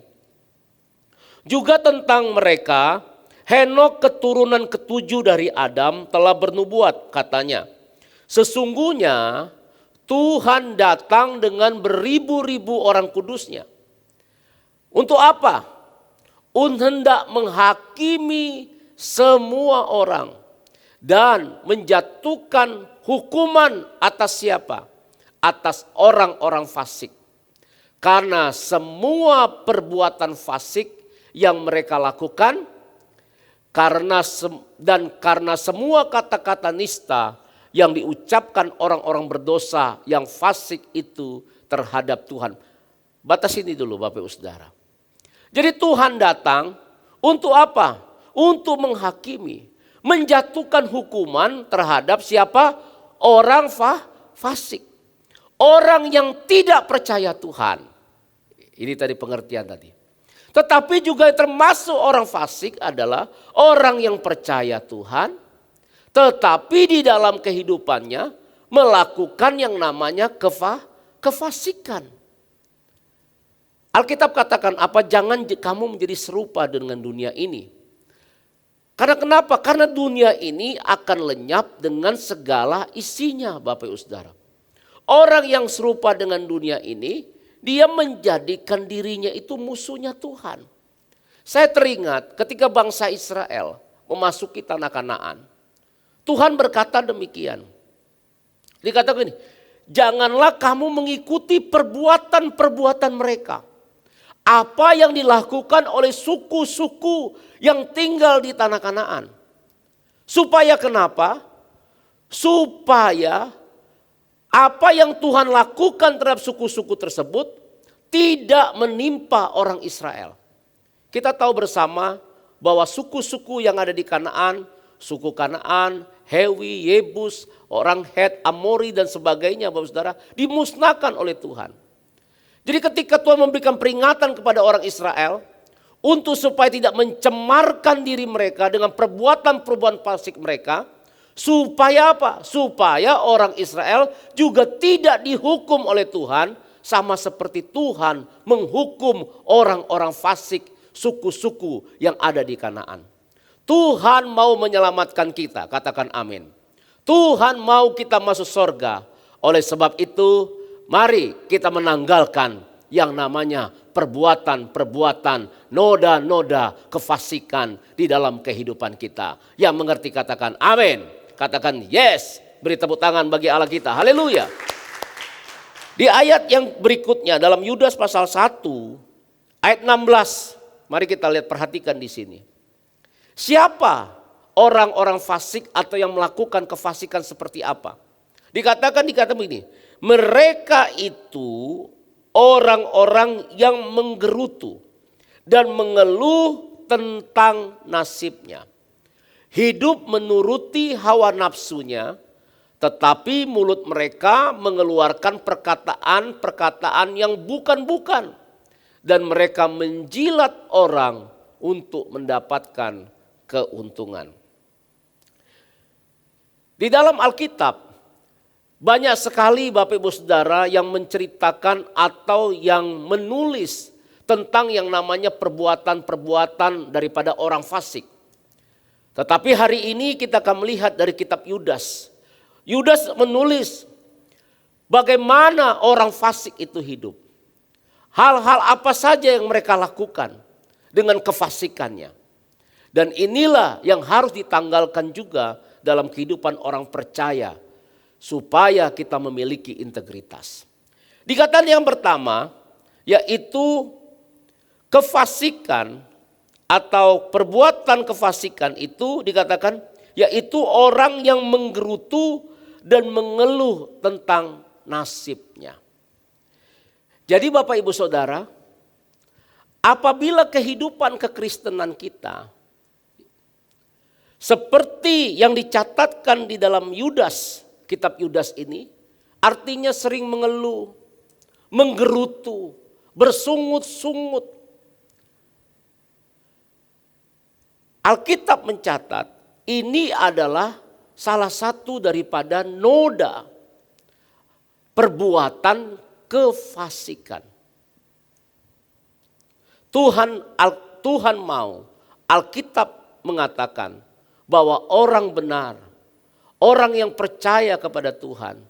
[SPEAKER 5] Juga tentang mereka, Henok keturunan ketujuh dari Adam telah bernubuat, katanya. Sesungguhnya Tuhan datang dengan beribu-ribu orang kudusnya. Untuk apa? Hendak menghakimi semua orang dan menjatuhkan hukuman atas siapa? Atas orang-orang fasik. Karena semua perbuatan fasik yang mereka lakukan, karena semua kata-kata nista yang diucapkan orang-orang berdosa yang fasik itu terhadap Tuhan. Batas ini dulu Bapak Ibu Saudara. Jadi Tuhan datang untuk apa? Untuk menghakimi, menjatuhkan hukuman terhadap siapa? Orang fasik. Orang yang tidak percaya Tuhan. Ini tadi pengertian tadi. Tetapi juga termasuk orang fasik adalah orang yang percaya Tuhan, tetapi di dalam kehidupannya melakukan yang namanya kefasikan. Alkitab katakan apa? Jangan kamu menjadi serupa dengan dunia ini. Karena kenapa? Karena dunia ini akan lenyap dengan segala isinya Bapak Ibu Saudara. Orang yang serupa dengan dunia ini, dia menjadikan dirinya itu musuhnya Tuhan. Saya teringat ketika bangsa Israel memasuki tanah Kanaan. Tuhan berkata demikian. Dikatakan ini, janganlah kamu mengikuti perbuatan-perbuatan mereka. Apa yang dilakukan oleh suku-suku yang tinggal di tanah Kanaan. Supaya kenapa? Supaya apa yang Tuhan lakukan terhadap suku-suku tersebut tidak menimpa orang Israel. Kita tahu bersama bahwa suku-suku yang ada di Kanaan, suku Kanaan, Hewi, Yebus, orang Het, Amori dan sebagainya Bapak Saudara, dimusnahkan oleh Tuhan. Jadi ketika Tuhan memberikan peringatan kepada orang Israel untuk supaya tidak mencemarkan diri mereka dengan perbuatan-perbuatan fasik mereka, supaya apa? Supaya orang Israel juga tidak dihukum oleh Tuhan sama seperti Tuhan menghukum orang-orang fasik suku-suku yang ada di Kanaan. Tuhan mau menyelamatkan kita, katakan amin. Tuhan mau kita masuk surga. Oleh sebab itu, mari kita menanggalkan yang namanya perbuatan-perbuatan, noda-noda kefasikan di dalam kehidupan kita. Yang mengerti katakan amin, katakan yes, beri tepuk tangan bagi Allah kita, haleluya. Di ayat yang berikutnya dalam Yudas pasal 1 ayat 16, mari kita lihat, perhatikan di sini. Siapa orang-orang fasik atau yang melakukan kefasikan seperti apa? Dikatakan begini, mereka itu orang-orang yang menggerutu dan mengeluh tentang nasibnya. Hidup menuruti hawa nafsunya, tetapi mulut mereka mengeluarkan perkataan-perkataan yang bukan-bukan. Dan mereka menjilat orang untuk mendapatkan keuntungan. Di dalam Alkitab, banyak sekali Bapak Ibu Saudara yang menceritakan atau yang menulis tentang yang namanya perbuatan-perbuatan daripada orang fasik. Tetapi hari ini kita akan melihat dari kitab Yudas. Yudas menulis bagaimana orang fasik itu hidup. Hal-hal apa saja yang mereka lakukan dengan kefasikannya. Dan inilah yang harus ditanggalkan juga dalam kehidupan orang percaya, supaya kita memiliki integritas. Dikatakan yang pertama, yaitu kefasikan atau perbuatan kefasikan itu dikatakan, yaitu orang yang menggerutu dan mengeluh tentang nasibnya. Jadi Bapak Ibu Saudara, apabila kehidupan kekristenan kita seperti yang dicatatkan di dalam Yudas, kitab Yudas ini, artinya sering mengeluh, menggerutu, bersungut-sungut. Alkitab mencatat ini adalah salah satu daripada noda perbuatan kefasikan. Tuhan mau, Alkitab mengatakan bahwa orang benar, orang yang percaya kepada Tuhan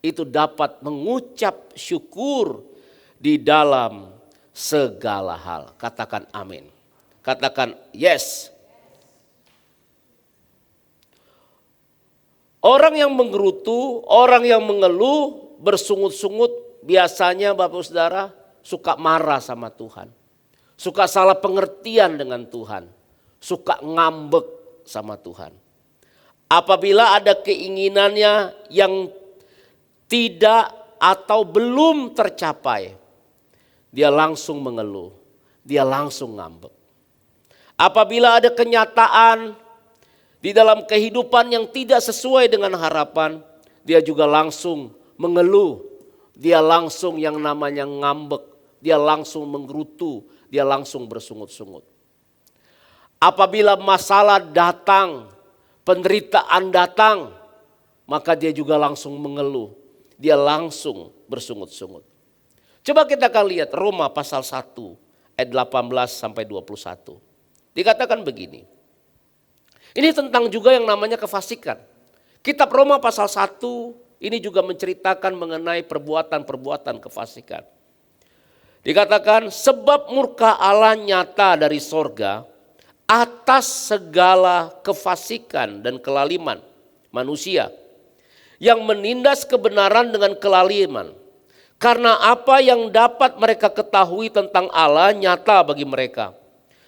[SPEAKER 5] itu dapat mengucap syukur di dalam segala hal. Katakan amin. Katakan yes. Orang yang menggerutu, orang yang mengeluh, bersungut-sungut, biasanya Bapak Saudara suka marah sama Tuhan. Suka salah pengertian dengan Tuhan. Suka ngambek sama Tuhan. Apabila ada keinginannya yang tidak atau belum tercapai, dia langsung mengeluh, dia langsung ngambek. Apabila ada kenyataan di dalam kehidupan yang tidak sesuai dengan harapan, dia juga langsung mengeluh, dia langsung yang namanya ngambek, dia langsung menggerutu, dia langsung bersungut-sungut. Apabila masalah datang, penderitaan datang, maka dia juga langsung mengeluh. Dia langsung bersungut-sungut. Coba kita akan lihat Roma pasal 1 ayat 18 sampai 21. Dikatakan begini. Ini tentang juga yang namanya kefasikan. Kitab Roma pasal 1 ini juga menceritakan mengenai perbuatan-perbuatan kefasikan. Dikatakan sebab murka Allah nyata dari sorga atas segala kefasikan dan kelaliman manusia yang menindas kebenaran dengan kelaliman. Karena apa yang dapat mereka ketahui tentang Allah nyata bagi mereka.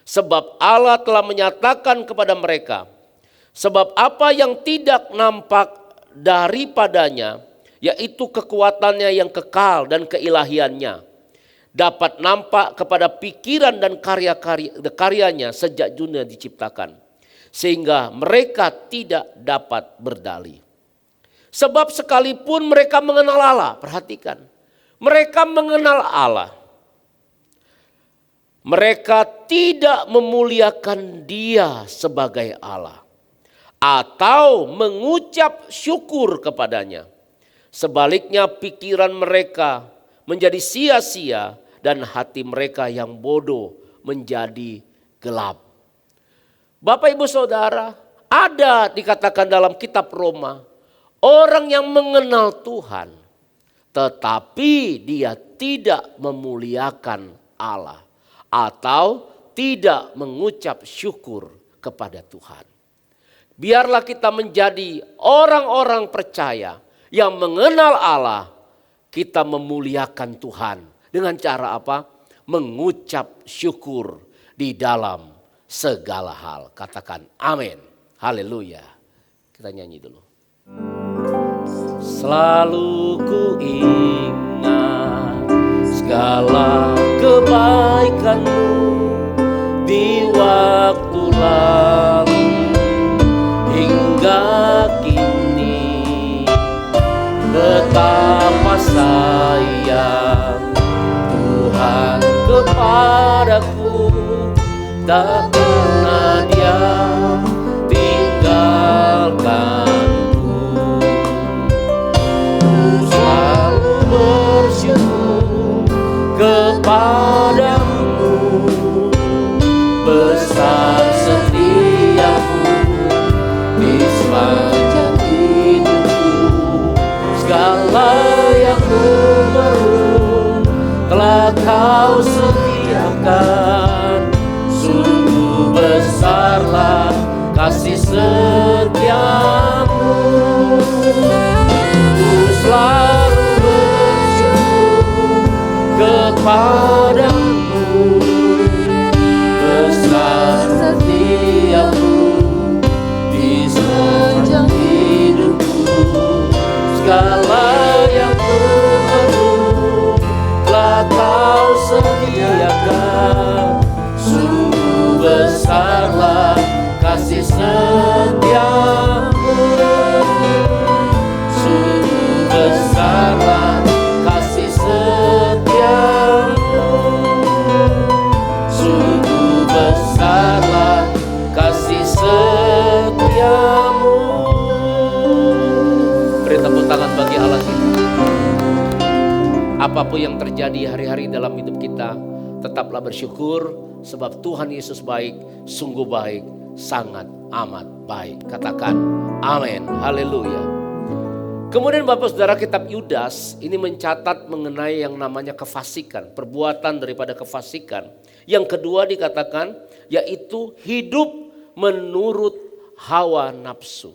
[SPEAKER 5] Sebab Allah telah menyatakan kepada mereka. Sebab apa yang tidak nampak daripadanya, yaitu kekuatannya yang kekal dan keilahiannya, dapat nampak kepada pikiran dan karya-karyanya sejak dunia diciptakan. Sehingga mereka tidak dapat berdalih. Sebab sekalipun mereka mengenal Allah, perhatikan. Mereka mengenal Allah. Mereka tidak memuliakan Dia sebagai Allah. Atau mengucap syukur kepadanya. Sebaliknya pikiran mereka menjadi sia-sia dan hati mereka yang bodoh menjadi gelap. Bapak Ibu Saudara, ada dikatakan dalam kitab Roma, orang yang mengenal Tuhan, tetapi dia tidak memuliakan Allah atau tidak mengucap syukur kepada Tuhan. Biarlah kita menjadi orang-orang percaya yang mengenal Allah. Kita memuliakan Tuhan dengan cara apa? Mengucap syukur di dalam segala hal. Katakan amin. Haleluya. Kita nyanyi dulu. Selalu ku ingat segala kebaikan-Mu di waktu lalu hingga kini. Betapa sayang Tuhan kepadaku, tak pernah Dia tinggalkanku. Ku selalu bersyukur kepadamu, besar setiamu di sepanjang hidupku. Segala yang ku perlu telah Kau sediakan. Sungguh besarlah kasih setiamu. Ku selalu bersyukur kepadamu, besar setiamu di sepanjang hidupku. Segala yang ku perlu telah Kau sediakan. Sungguh besarlah kasih setiamu. Sungguh besarlah kasih setiamu. Sungguh besarlah kasih setiamu. Beri tepuk tangan bagi Allah kita. Apapun yang terjadi hari-hari dalam hidup kita, tetaplah bersyukur sebab Tuhan Yesus baik, sungguh baik, sangat amat baik. Katakan amin. Haleluya. Kemudian Bapak Saudara, kitab Yudas ini mencatat mengenai yang namanya kefasikan, perbuatan daripada kefasikan. Yang kedua dikatakan yaitu hidup menurut hawa nafsu.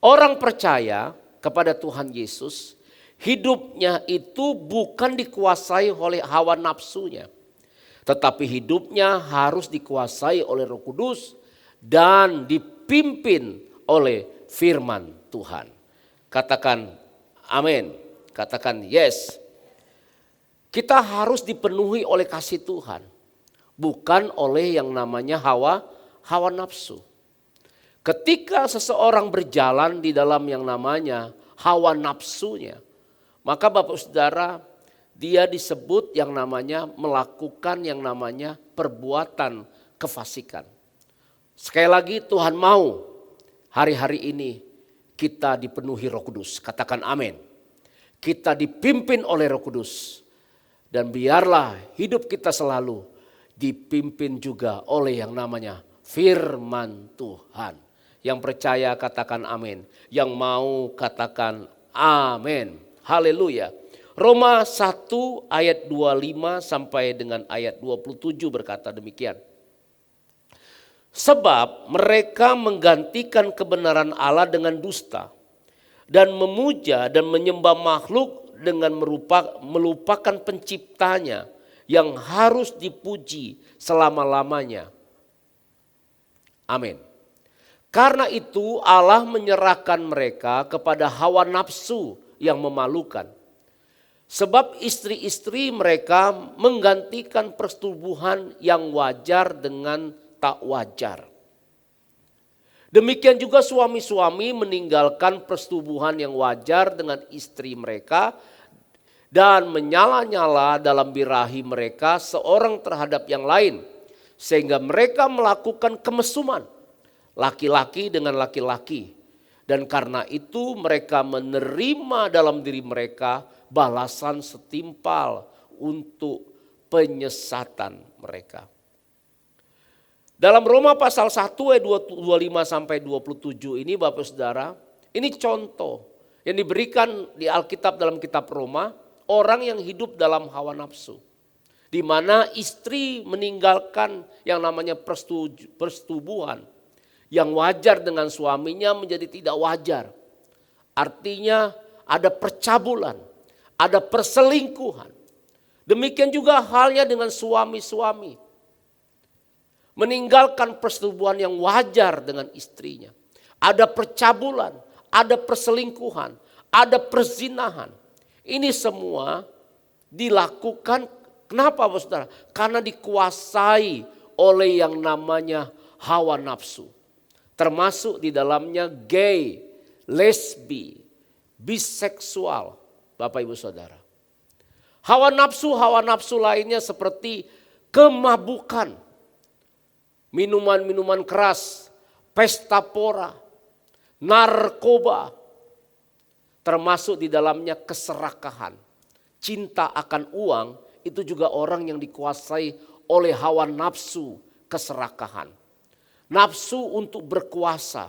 [SPEAKER 5] Orang percaya kepada Tuhan Yesus, hidupnya itu bukan dikuasai oleh hawa nafsunya. Tetapi hidupnya harus dikuasai oleh Roh Kudus dan dipimpin oleh firman Tuhan. Katakan amin. Katakan yes. Kita harus dipenuhi oleh kasih Tuhan. Bukan oleh yang namanya hawa nafsu. Ketika seseorang berjalan di dalam yang namanya hawa nafsunya, maka Bapak Saudara, dia disebut yang namanya melakukan yang namanya perbuatan kefasikan. Sekali lagi Tuhan mau hari-hari ini kita dipenuhi Roh Kudus. Katakan amin. Kita dipimpin oleh Roh Kudus. Dan biarlah hidup kita selalu dipimpin juga oleh yang namanya firman Tuhan. Yang percaya katakan amin. Yang mau katakan amin. Haleluya. Roma 1 ayat 25 sampai dengan ayat 27 berkata demikian. Sebab mereka menggantikan kebenaran Allah dengan dusta. Dan memuja dan menyembah makhluk dengan melupakan penciptanya yang harus dipuji selama-lamanya. Amin. Karena itu Allah menyerahkan mereka kepada hawa nafsu yang memalukan. Sebab istri-istri mereka menggantikan persetubuhan yang wajar dengan tak wajar. Demikian juga suami-suami meninggalkan persetubuhan yang wajar dengan istri mereka dan menyala-nyala dalam birahi mereka seorang terhadap yang lain. Sehingga mereka melakukan kemesuman. Laki-laki dengan laki-laki. Dan karena itu mereka menerima dalam diri mereka balasan setimpal untuk penyesatan mereka. Dalam Roma pasal 1 ayat 25 sampai 27 ini Bapak Saudara, ini contoh yang diberikan di Alkitab dalam kitab Roma orang yang hidup dalam hawa nafsu. Di mana istri meninggalkan yang namanya persetubuhan. Yang wajar dengan suaminya menjadi tidak wajar. Artinya ada percabulan, ada perselingkuhan. Demikian juga halnya dengan suami-suami. Meninggalkan persetubuhan yang wajar dengan istrinya. Ada percabulan, ada perselingkuhan, ada perzinahan. Ini semua dilakukan, kenapa saudara? Karena dikuasai oleh yang namanya hawa nafsu. Termasuk di dalamnya gay, lesbi, biseksual, Bapak Ibu Saudara. Hawa nafsu lainnya seperti kemabukan, minuman-minuman keras, pesta pora, narkoba, termasuk di dalamnya keserakahan. Cinta akan uang itu juga orang yang dikuasai oleh hawa nafsu keserakahan. Nafsu untuk berkuasa,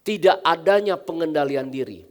[SPEAKER 5] tidak adanya pengendalian diri.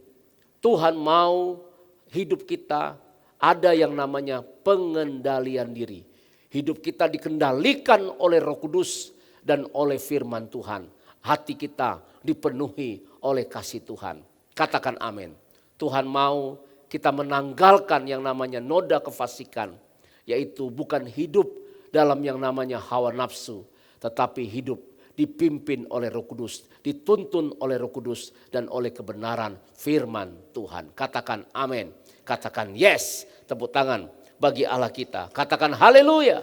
[SPEAKER 5] Tuhan mau hidup kita ada yang namanya pengendalian diri. Hidup kita dikendalikan oleh Roh Kudus dan oleh firman Tuhan. Hati kita dipenuhi oleh kasih Tuhan. Katakan amin. Tuhan mau kita menanggalkan yang namanya noda kefasikan. Yaitu bukan hidup dalam yang namanya hawa nafsu. Tetapi hidup dipimpin oleh Roh Kudus, dituntun oleh Roh Kudus dan oleh kebenaran firman Tuhan. Katakan amin, katakan yes, tepuk tangan bagi Allah kita. Katakan haleluya.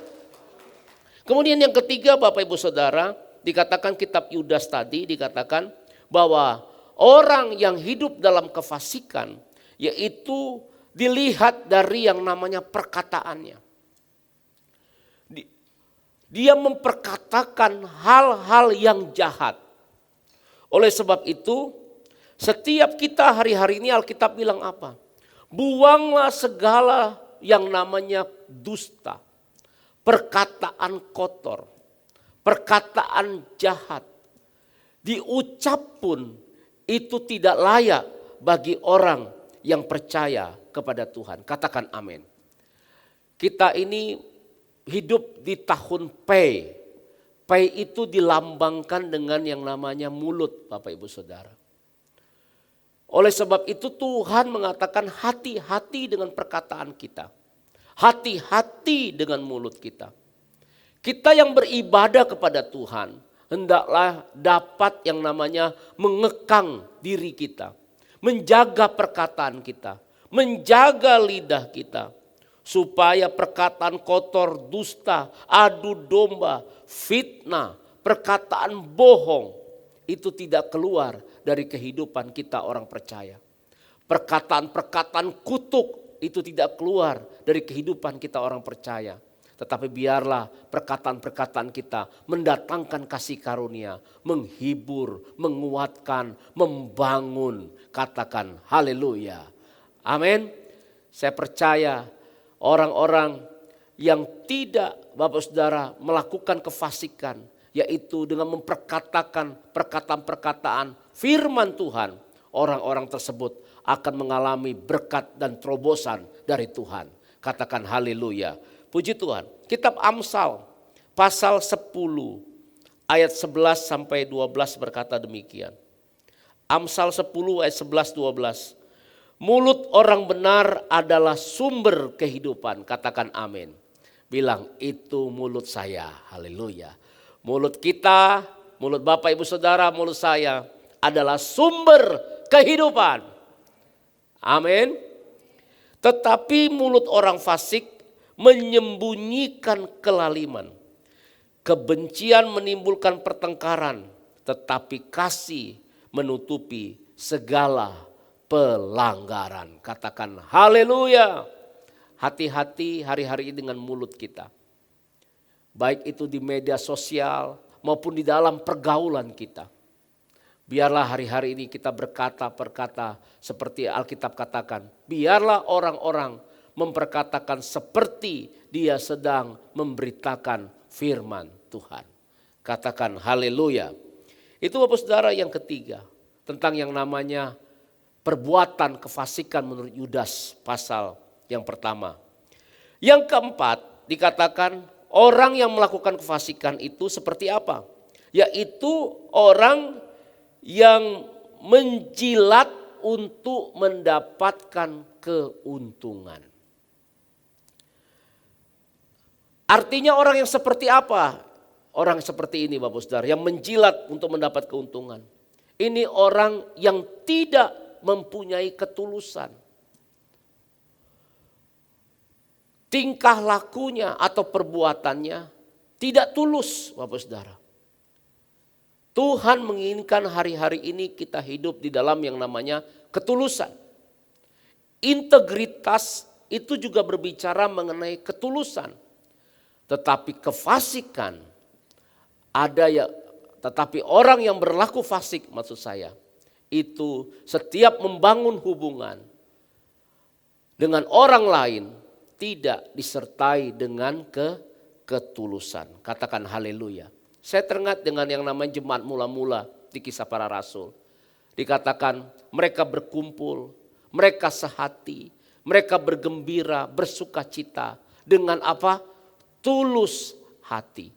[SPEAKER 5] Kemudian yang ketiga Bapak Ibu Saudara, dikatakan kitab Yudas tadi dikatakan bahwa orang yang hidup dalam kefasikan yaitu dilihat dari yang namanya perkataannya. Dia memperkatakan hal-hal yang jahat. Oleh sebab itu, setiap kita hari-hari ini Alkitab bilang apa? Buanglah segala yang namanya dusta, perkataan kotor, perkataan jahat. Diucap pun itu tidak layak bagi orang yang percaya kepada Tuhan. Katakan amin. Kita ini hidup di tahun P. P itu dilambangkan dengan yang namanya mulut, Bapak Ibu Saudara. Oleh sebab itu Tuhan mengatakan hati-hati dengan perkataan kita. Hati-hati dengan mulut kita. Kita yang beribadah kepada Tuhan hendaklah dapat yang namanya mengekang diri kita. Menjaga perkataan kita. Menjaga lidah kita. Supaya perkataan kotor, dusta, adu domba, fitnah, perkataan bohong itu tidak keluar dari kehidupan kita orang percaya. Perkataan-perkataan kutuk itu tidak keluar dari kehidupan kita orang percaya. Tetapi biarlah perkataan-perkataan kita mendatangkan kasih karunia, menghibur, menguatkan, membangun. Katakan haleluya. Amin. Saya percaya orang-orang yang tidak Bapak Saudara melakukan kefasikan, yaitu dengan memperkatakan perkataan-perkataan firman Tuhan, orang-orang tersebut akan mengalami berkat dan terobosan dari Tuhan. Katakan haleluya. Puji Tuhan. Kitab Amsal pasal 10 ayat 11 sampai 12 berkata demikian. Amsal 10 ayat 11-12. Mulut orang benar adalah sumber kehidupan. Katakan amin. Bilang itu mulut saya. Haleluya. Mulut kita, mulut Bapak Ibu Saudara, mulut saya adalah sumber kehidupan. Amin. Tetapi mulut orang fasik menyembunyikan kelaliman. Kebencian menimbulkan pertengkaran. Tetapi kasih menutupi segala pelanggaran. Katakan haleluya. Hati-hati hari-hari ini dengan mulut kita. Baik itu di media sosial maupun di dalam pergaulan kita. Biarlah hari-hari ini kita berkata-perkata seperti Alkitab katakan. Biarlah orang-orang memperkatakan seperti dia sedang memberitakan firman Tuhan. Katakan haleluya. Itu Bapak Saudara yang ketiga. Tentang yang namanya perbuatan kefasikan menurut Yudas pasal Yang pertama. Yang keempat dikatakan orang yang melakukan kefasikan itu seperti apa? Yaitu orang yang menjilat untuk mendapatkan keuntungan. Artinya orang yang seperti apa? Orang seperti ini Bapak Saudara yang menjilat untuk mendapat keuntungan. Ini orang yang tidak mempunyai ketulusan. Tingkah lakunya atau perbuatannya tidak tulus Bapak Saudara. Tuhan menginginkan hari-hari ini kita hidup di dalam yang namanya ketulusan. Integritas itu juga berbicara mengenai ketulusan. Tetapi kefasikan ada ya, tetapi orang yang berlaku fasik maksud saya itu setiap membangun hubungan dengan orang lain tidak disertai dengan ketulusan. Katakan haleluya. Saya teringat dengan yang namanya jemaat mula-mula di Kisah Para Rasul. Dikatakan mereka berkumpul, mereka sehati, mereka bergembira, bersukacita dengan apa? Tulus hati.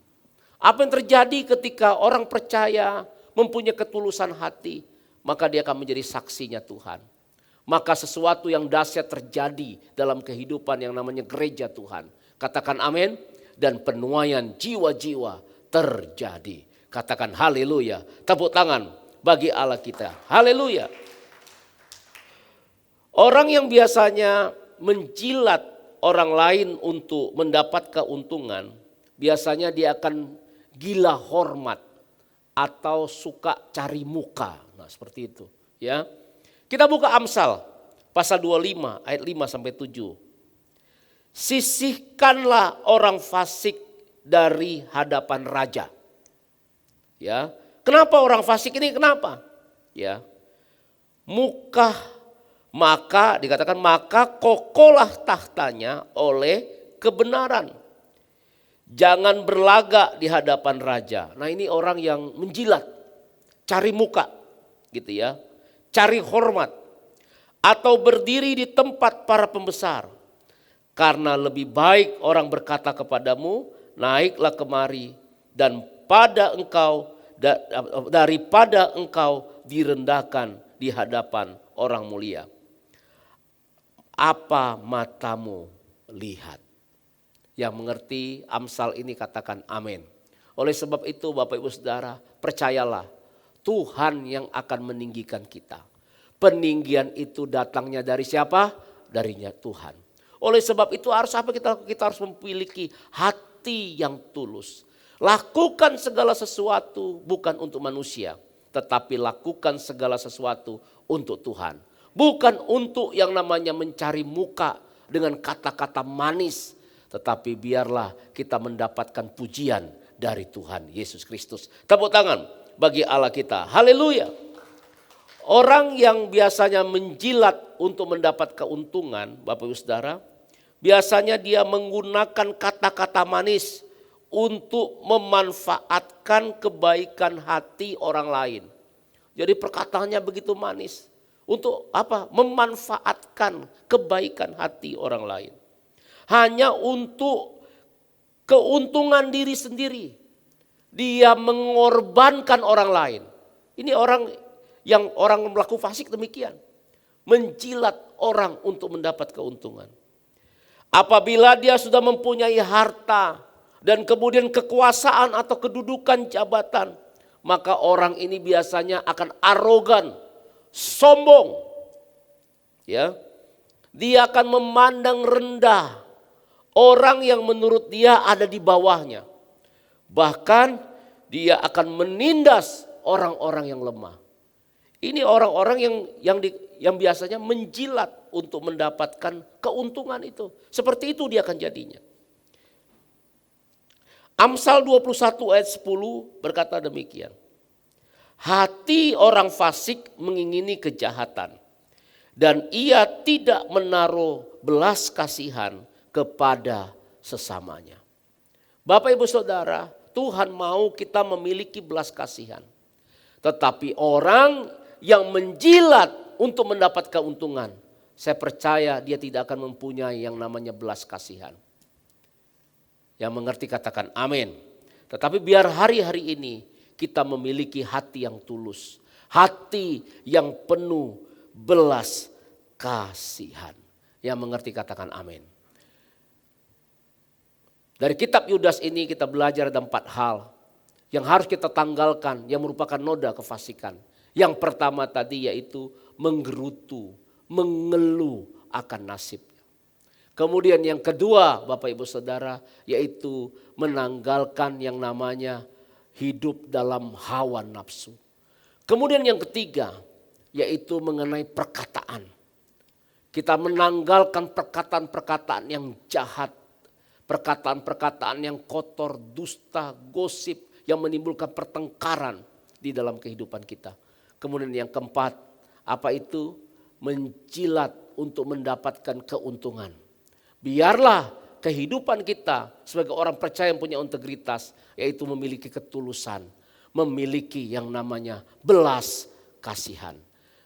[SPEAKER 5] Apa yang terjadi ketika orang percaya mempunyai ketulusan hati, maka dia akan menjadi saksinya Tuhan. Maka sesuatu yang dahsyat terjadi dalam kehidupan yang namanya gereja Tuhan. Katakan amin. Dan penuaian jiwa-jiwa terjadi. Katakan haleluya. Tepuk tangan bagi Allah kita. Haleluya. Orang yang biasanya menjilat orang lain untuk mendapat keuntungan, biasanya dia akan gila hormat atau suka cari muka. Nah, seperti itu, ya. Kita buka Amsal pasal 25 ayat 5 sampai 7. Sisihkanlah orang fasik dari hadapan raja. Ya. Kenapa orang fasik ini kenapa? Ya. Maka dikatakan maka kokohlah tahtanya oleh kebenaran. Jangan berlagak di hadapan raja. Nah, ini orang yang menjilat, cari muka gitu ya. Cari hormat atau berdiri di tempat para pembesar. Karena lebih baik orang berkata kepadamu, naiklah kemari dan daripada engkau direndahkan di hadapan orang mulia. Apa matamu lihat? Yang mengerti Amsal ini katakan amin. Oleh sebab itu Bapak Ibu Saudara, percayalah Tuhan yang akan meninggikan kita. Peninggian itu datangnya dari siapa? Darinya Tuhan. Oleh sebab itu harus apa kita harus memiliki hati yang tulus. Lakukan segala sesuatu bukan untuk manusia, tetapi lakukan segala sesuatu untuk Tuhan. Bukan untuk yang namanya mencari muka dengan kata-kata manis, tetapi biarlah kita mendapatkan pujian dari Tuhan Yesus Kristus. Tepuk tangan bagi Allah kita. Haleluya. Orang yang biasanya menjilat untuk mendapat keuntungan, Bapak Ibu Saudara, biasanya dia menggunakan kata-kata manis untuk memanfaatkan kebaikan hati orang lain. Jadi perkataannya begitu manis. Untuk apa? Memanfaatkan kebaikan hati orang lain. Hanya untuk keuntungan diri sendiri. Dia mengorbankan orang lain. Ini orang melakukan fasik demikian. Menjilat orang untuk mendapat keuntungan. Apabila dia sudah mempunyai harta dan kemudian kekuasaan atau kedudukan jabatan, maka orang ini biasanya akan arogan, sombong. Ya. Dia akan memandang rendah orang yang menurut dia ada di bawahnya. Bahkan dia akan menindas orang-orang yang lemah. Ini orang-orang yang biasanya menjilat untuk mendapatkan keuntungan itu. Seperti itu dia akan jadinya. Amsal 21 ayat 10 berkata demikian. Hati orang fasik mengingini kejahatan. Dan ia tidak menaruh belas kasihan kepada sesamanya. Bapak Ibu Saudara, Tuhan mau kita memiliki belas kasihan. Tetapi orang yang menjilat untuk mendapat keuntungan saya percaya dia tidak akan mempunyai yang namanya belas kasihan. Yang mengerti katakan amin. Tetapi biar hari-hari ini kita memiliki hati yang tulus. Hati yang penuh belas kasihan. Yang mengerti katakan amin. Dari kitab Yudas ini kita belajar ada 4 hal yang harus kita tanggalkan yang merupakan noda kefasikan. Yang pertama tadi yaitu menggerutu, mengeluh akan nasibnya. Kemudian yang kedua Bapak Ibu Saudara yaitu menanggalkan yang namanya hidup dalam hawa nafsu. Kemudian yang ketiga yaitu mengenai perkataan. Kita menanggalkan perkataan-perkataan yang jahat. Perkataan-perkataan yang kotor, dusta, gosip yang menimbulkan pertengkaran di dalam kehidupan kita. Kemudian yang keempat, apa itu? Menjilat untuk mendapatkan keuntungan. Biarlah kehidupan kita sebagai orang percaya yang punya integritas, yaitu memiliki ketulusan, memiliki yang namanya belas kasihan.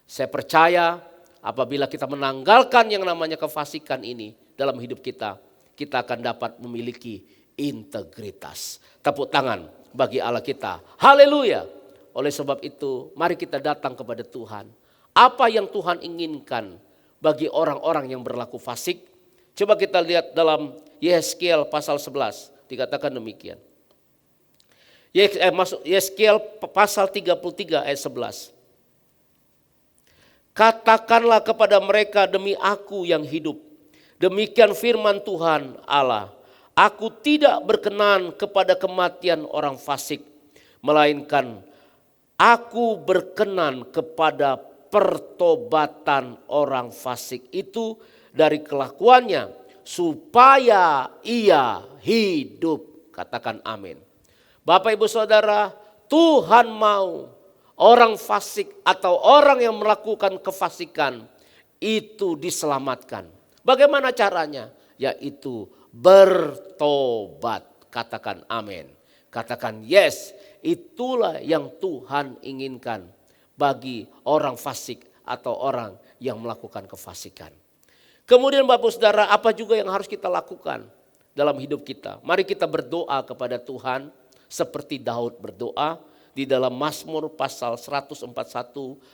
[SPEAKER 5] Saya percaya apabila kita menanggalkan yang namanya kefasikan ini dalam hidup kita, kita akan dapat memiliki integritas. Tepuk tangan bagi Allah kita. Haleluya. Oleh sebab itu, mari kita datang kepada Tuhan. Apa yang Tuhan inginkan bagi orang-orang yang berlaku fasik? Coba kita lihat dalam Yehezkiel pasal 11. Dikatakan demikian. Yehezkiel pasal 33 ayat 11. Katakanlah kepada mereka demi aku yang hidup. Demikian firman Tuhan Allah. Aku tidak berkenan kepada kematian orang fasik. Melainkan aku berkenan kepada pertobatan orang fasik itu dari kelakuannya supaya ia hidup. Katakan amin. Bapak Ibu Saudara, Tuhan mau orang fasik atau orang yang melakukan kefasikan itu diselamatkan. Bagaimana caranya? Yaitu bertobat. Katakan amin. Katakan yes. Itulah yang Tuhan inginkan bagi orang fasik atau orang yang melakukan kefasikan. Kemudian Bapak Saudara, apa juga yang harus kita lakukan dalam hidup kita? Mari kita berdoa kepada Tuhan seperti Daud berdoa di dalam Mazmur pasal 141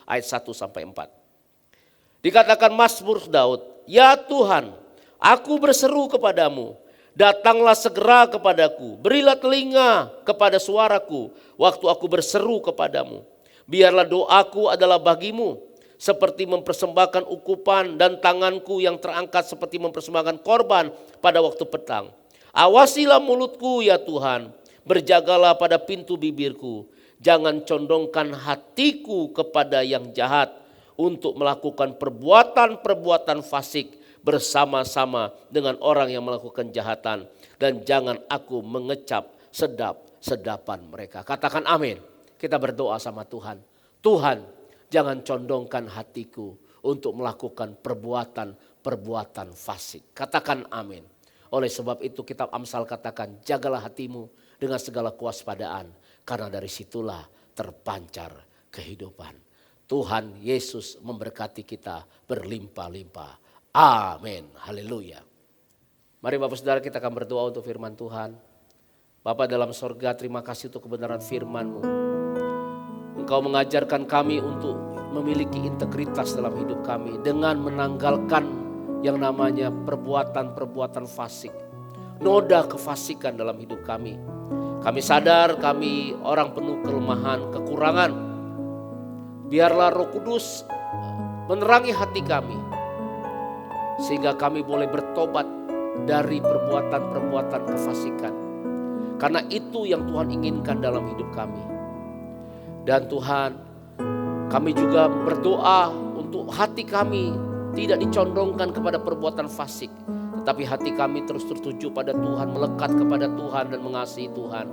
[SPEAKER 5] ayat 1 sampai 4. Dikatakan Mazmur Daud, ya Tuhan, aku berseru kepadamu, datanglah segera kepadaku, berilah telinga kepada suaraku waktu aku berseru kepadamu. Biarlah doaku adalah bagimu seperti mempersembahkan ukupan dan tanganku yang terangkat seperti mempersembahkan korban pada waktu petang. Awasilah mulutku ya Tuhan, berjagalah pada pintu bibirku. Jangan condongkan hatiku kepada yang jahat untuk melakukan perbuatan-perbuatan fasik bersama-sama dengan orang yang melakukan kejahatan. Dan jangan aku mengecap sedap-sedapan mereka. Katakan amin. Kita berdoa sama Tuhan. Tuhan, jangan condongkan hatiku untuk melakukan perbuatan-perbuatan fasik. Katakan amin. Oleh sebab itu kitab Amsal katakan, jagalah hatimu dengan segala kewaspadaan. Karena dari situlah terpancar kehidupan. Tuhan Yesus memberkati kita berlimpah-limpah. Amin. Haleluya. Mari Bapak Saudara kita akan berdoa untuk firman Tuhan. Bapa dalam sorga, terima kasih untuk kebenaran firman-Mu. Engkau mengajarkan kami untuk memiliki integritas dalam hidup kami dengan menanggalkan yang namanya perbuatan-perbuatan fasik. Noda kefasikan dalam hidup kami. Kami sadar kami orang penuh kelemahan, kekurangan. Biarlah Roh Kudus menerangi hati kami. Sehingga kami boleh bertobat dari perbuatan-perbuatan kefasikan. Karena itu yang Tuhan inginkan dalam hidup kami. Dan Tuhan, kami juga berdoa untuk hati kami tidak dicondongkan kepada perbuatan fasik. Tetapi hati kami terus tertuju pada Tuhan, melekat kepada Tuhan dan mengasihi Tuhan.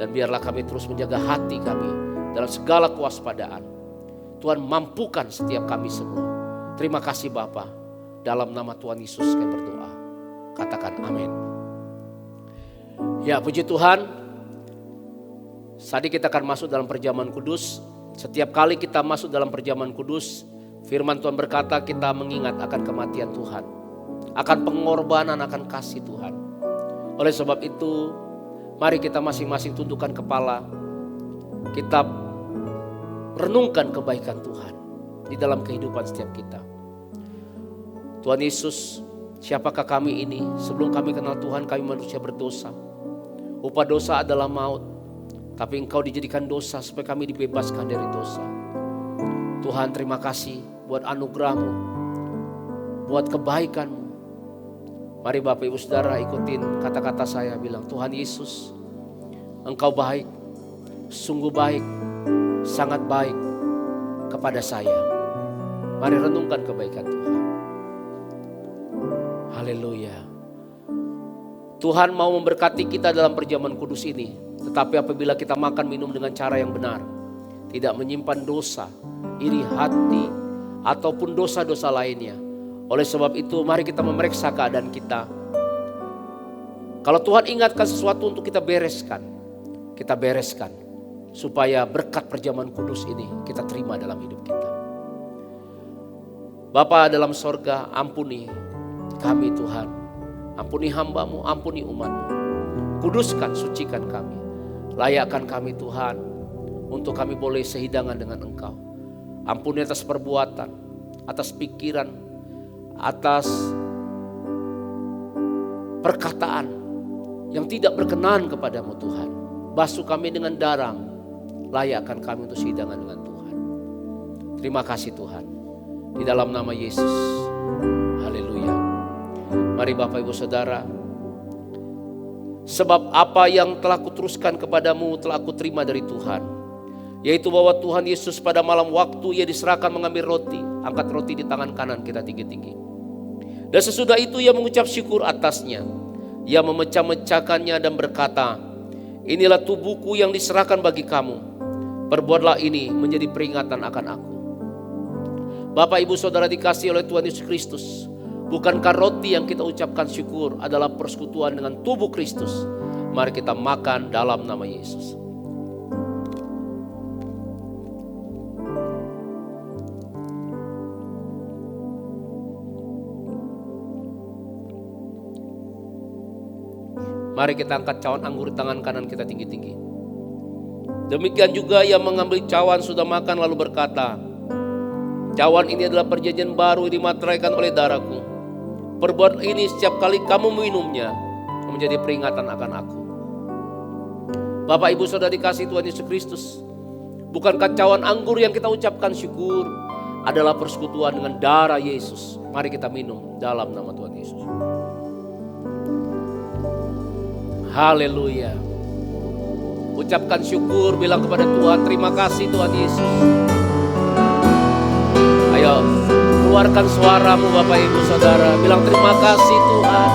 [SPEAKER 5] Dan biarlah kami terus menjaga hati kami dalam segala kewaspadaan. Tuhan mampukan setiap kami semua. Terima kasih Bapa. Dalam nama Tuhan Yesus kami berdoa. Katakan amin. Ya puji Tuhan. Tadi kita akan masuk dalam perjamuan kudus. Setiap kali kita masuk dalam perjamuan kudus, Firman Tuhan berkata kita mengingat akan kematian Tuhan, akan pengorbanan, akan kasih Tuhan. Oleh sebab itu, mari kita masing-masing tundukkan kepala. Kita renungkan kebaikan Tuhan di dalam kehidupan setiap kita. Tuhan Yesus, siapakah kami ini? Sebelum kami kenal Tuhan, kami manusia berdosa. Upah dosa adalah maut, tapi Engkau dijadikan dosa supaya kami dibebaskan dari dosa. Tuhan, terima kasih buat anugerah-Mu, buat kebaikan-Mu. Mari Bapak Ibu Saudara ikutin kata-kata saya, bilang, Tuhan Yesus, Engkau baik, sungguh baik, sangat baik kepada saya. Mari renungkan kebaikan Tuhan. Haleluya. Tuhan mau memberkati kita dalam perjamuan kudus ini. Tetapi apabila kita makan minum dengan cara yang benar, tidak menyimpan dosa, iri hati, ataupun dosa-dosa lainnya. Oleh sebab itu mari kita memeriksa keadaan kita. Kalau Tuhan ingatkan sesuatu untuk kita bereskan, kita bereskan. Supaya berkat perjamuan kudus ini kita terima dalam hidup kita. Bapa dalam sorga, ampuni kami Tuhan. Ampuni hamba-Mu, ampuni umat-Mu. Kuduskan, sucikan kami. Layakkan kami Tuhan, untuk kami boleh sehidangan dengan Engkau. Ampuni atas perbuatan, atas pikiran, atas perkataan yang tidak berkenan kepadamu Tuhan. Basuh kami dengan darah, layakkan kami untuk sehidangan dengan Tuhan. Terima kasih Tuhan, di dalam nama Yesus. Haleluya. Mari Bapak Ibu Saudara, sebab apa yang telah kuteruskan kepadamu telah aku terima dari Tuhan, yaitu bahwa Tuhan Yesus pada malam waktu Ia diserahkan mengambil roti, angkat roti di tangan kanan kita tinggi-tinggi. Dan sesudah itu Ia mengucap syukur atasnya. Ia memecah-mecahkannya dan berkata, inilah tubuhku yang diserahkan bagi kamu. Perbuatlah ini menjadi peringatan akan aku. Bapak Ibu Saudara dikasihi oleh Tuhan Yesus Kristus, bukankah roti yang kita ucapkan syukur adalah persekutuan dengan tubuh Kristus? Mari kita makan dalam nama Yesus. Mari kita angkat cawan anggur di tangan kanan kita tinggi-tinggi. Demikian juga Ia mengambil cawan sudah makan lalu berkata, cawan ini adalah perjanjian baru dimateraikan oleh darahku. Perbuat ini setiap kali kamu minumnya, menjadi peringatan akan aku. Bapak Ibu Saudara dikasihi Tuhan Yesus Kristus, bukankah cawan anggur yang kita ucapkan syukur adalah persekutuan dengan darah Yesus? Mari kita minum dalam nama Tuhan Yesus. Haleluya. Ucapkan syukur, bilang kepada Tuhan, terima kasih Tuhan Yesus. Ayo, keluarkan suaramu Bapak Ibu Saudara, bilang terima kasih Tuhan.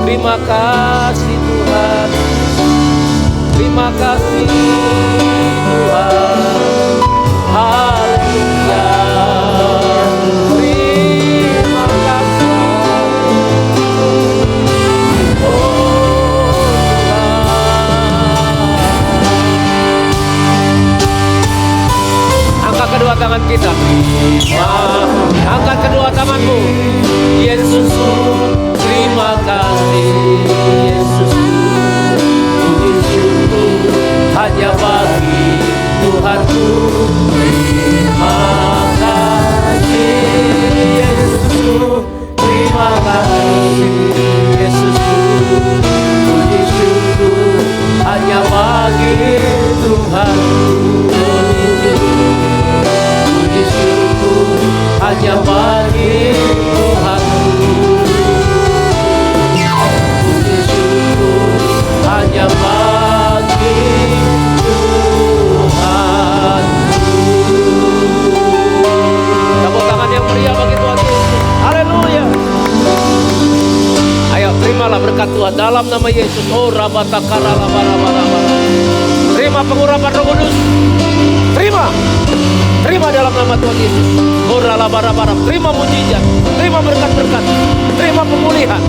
[SPEAKER 5] Terima kasih Tuhan. Terima kasih Tuhan. Haleluya. Terima kasih. Angkat kedua tangan kita. Angkat kedua tanganmu. Yesus, terima kasih. Yesus, puji syukur hanya bagi Tuhanku. Terima kasih. Yesus, terima kasih. Yesus, puji syukur hanya bagi Tuhanku. Puji syukur hanya bagi Tuhanku. Puji syukur hanya bagi Tuhanku. Tepuk tangan yang meriah bagi Tuhan Yesus. Haleluya. Ayo terimalah berkat Tuhan dalam nama Yesus. Oh rabatakara labarabara. Terima pengurapan Roh Kudus. Terima dalam nama Tuhan Yesus. Terima mujizat, terima berkat-berkat, terima pemulihan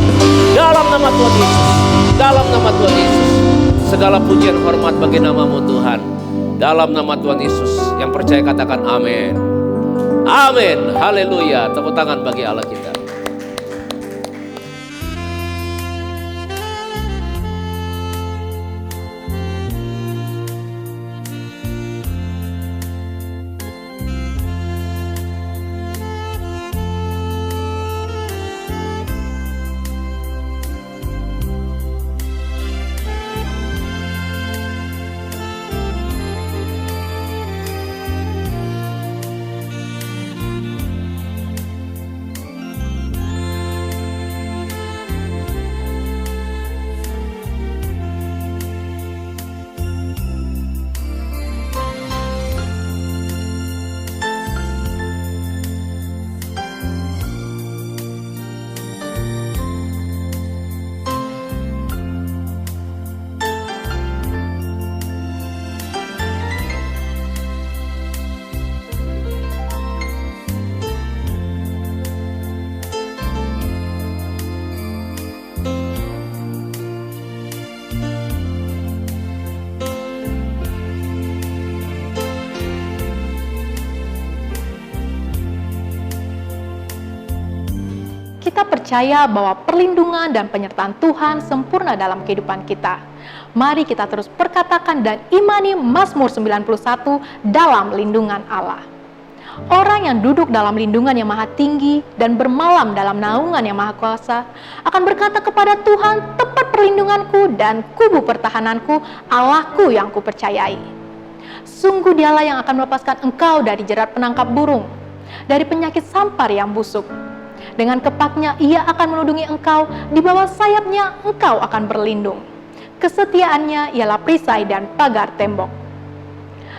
[SPEAKER 5] dalam nama Tuhan Yesus. Dalam nama Tuhan Yesus. Segala pujian hormat bagi namamu Tuhan. Dalam nama Tuhan Yesus. Yang percaya katakan amin. Amin. Haleluya. Tepuk tangan bagi Allah kita.
[SPEAKER 6] Kita percaya bahwa perlindungan dan penyertaan Tuhan sempurna dalam kehidupan kita. Mari kita terus perkatakan dan imani Mazmur 91 dalam lindungan Allah. Orang yang duduk dalam lindungan yang maha tinggi dan bermalam dalam naungan yang maha kuasa akan berkata kepada Tuhan, tempat perlindunganku dan kubu pertahananku, Allahku yang kupercayai. Sungguh dialah yang akan melepaskan engkau dari jerat penangkap burung, dari penyakit sampar yang busuk. Dengan kepaknya ia akan melindungi engkau, di bawah sayapnya engkau akan berlindung. Kesetiaannya ialah perisai dan pagar tembok.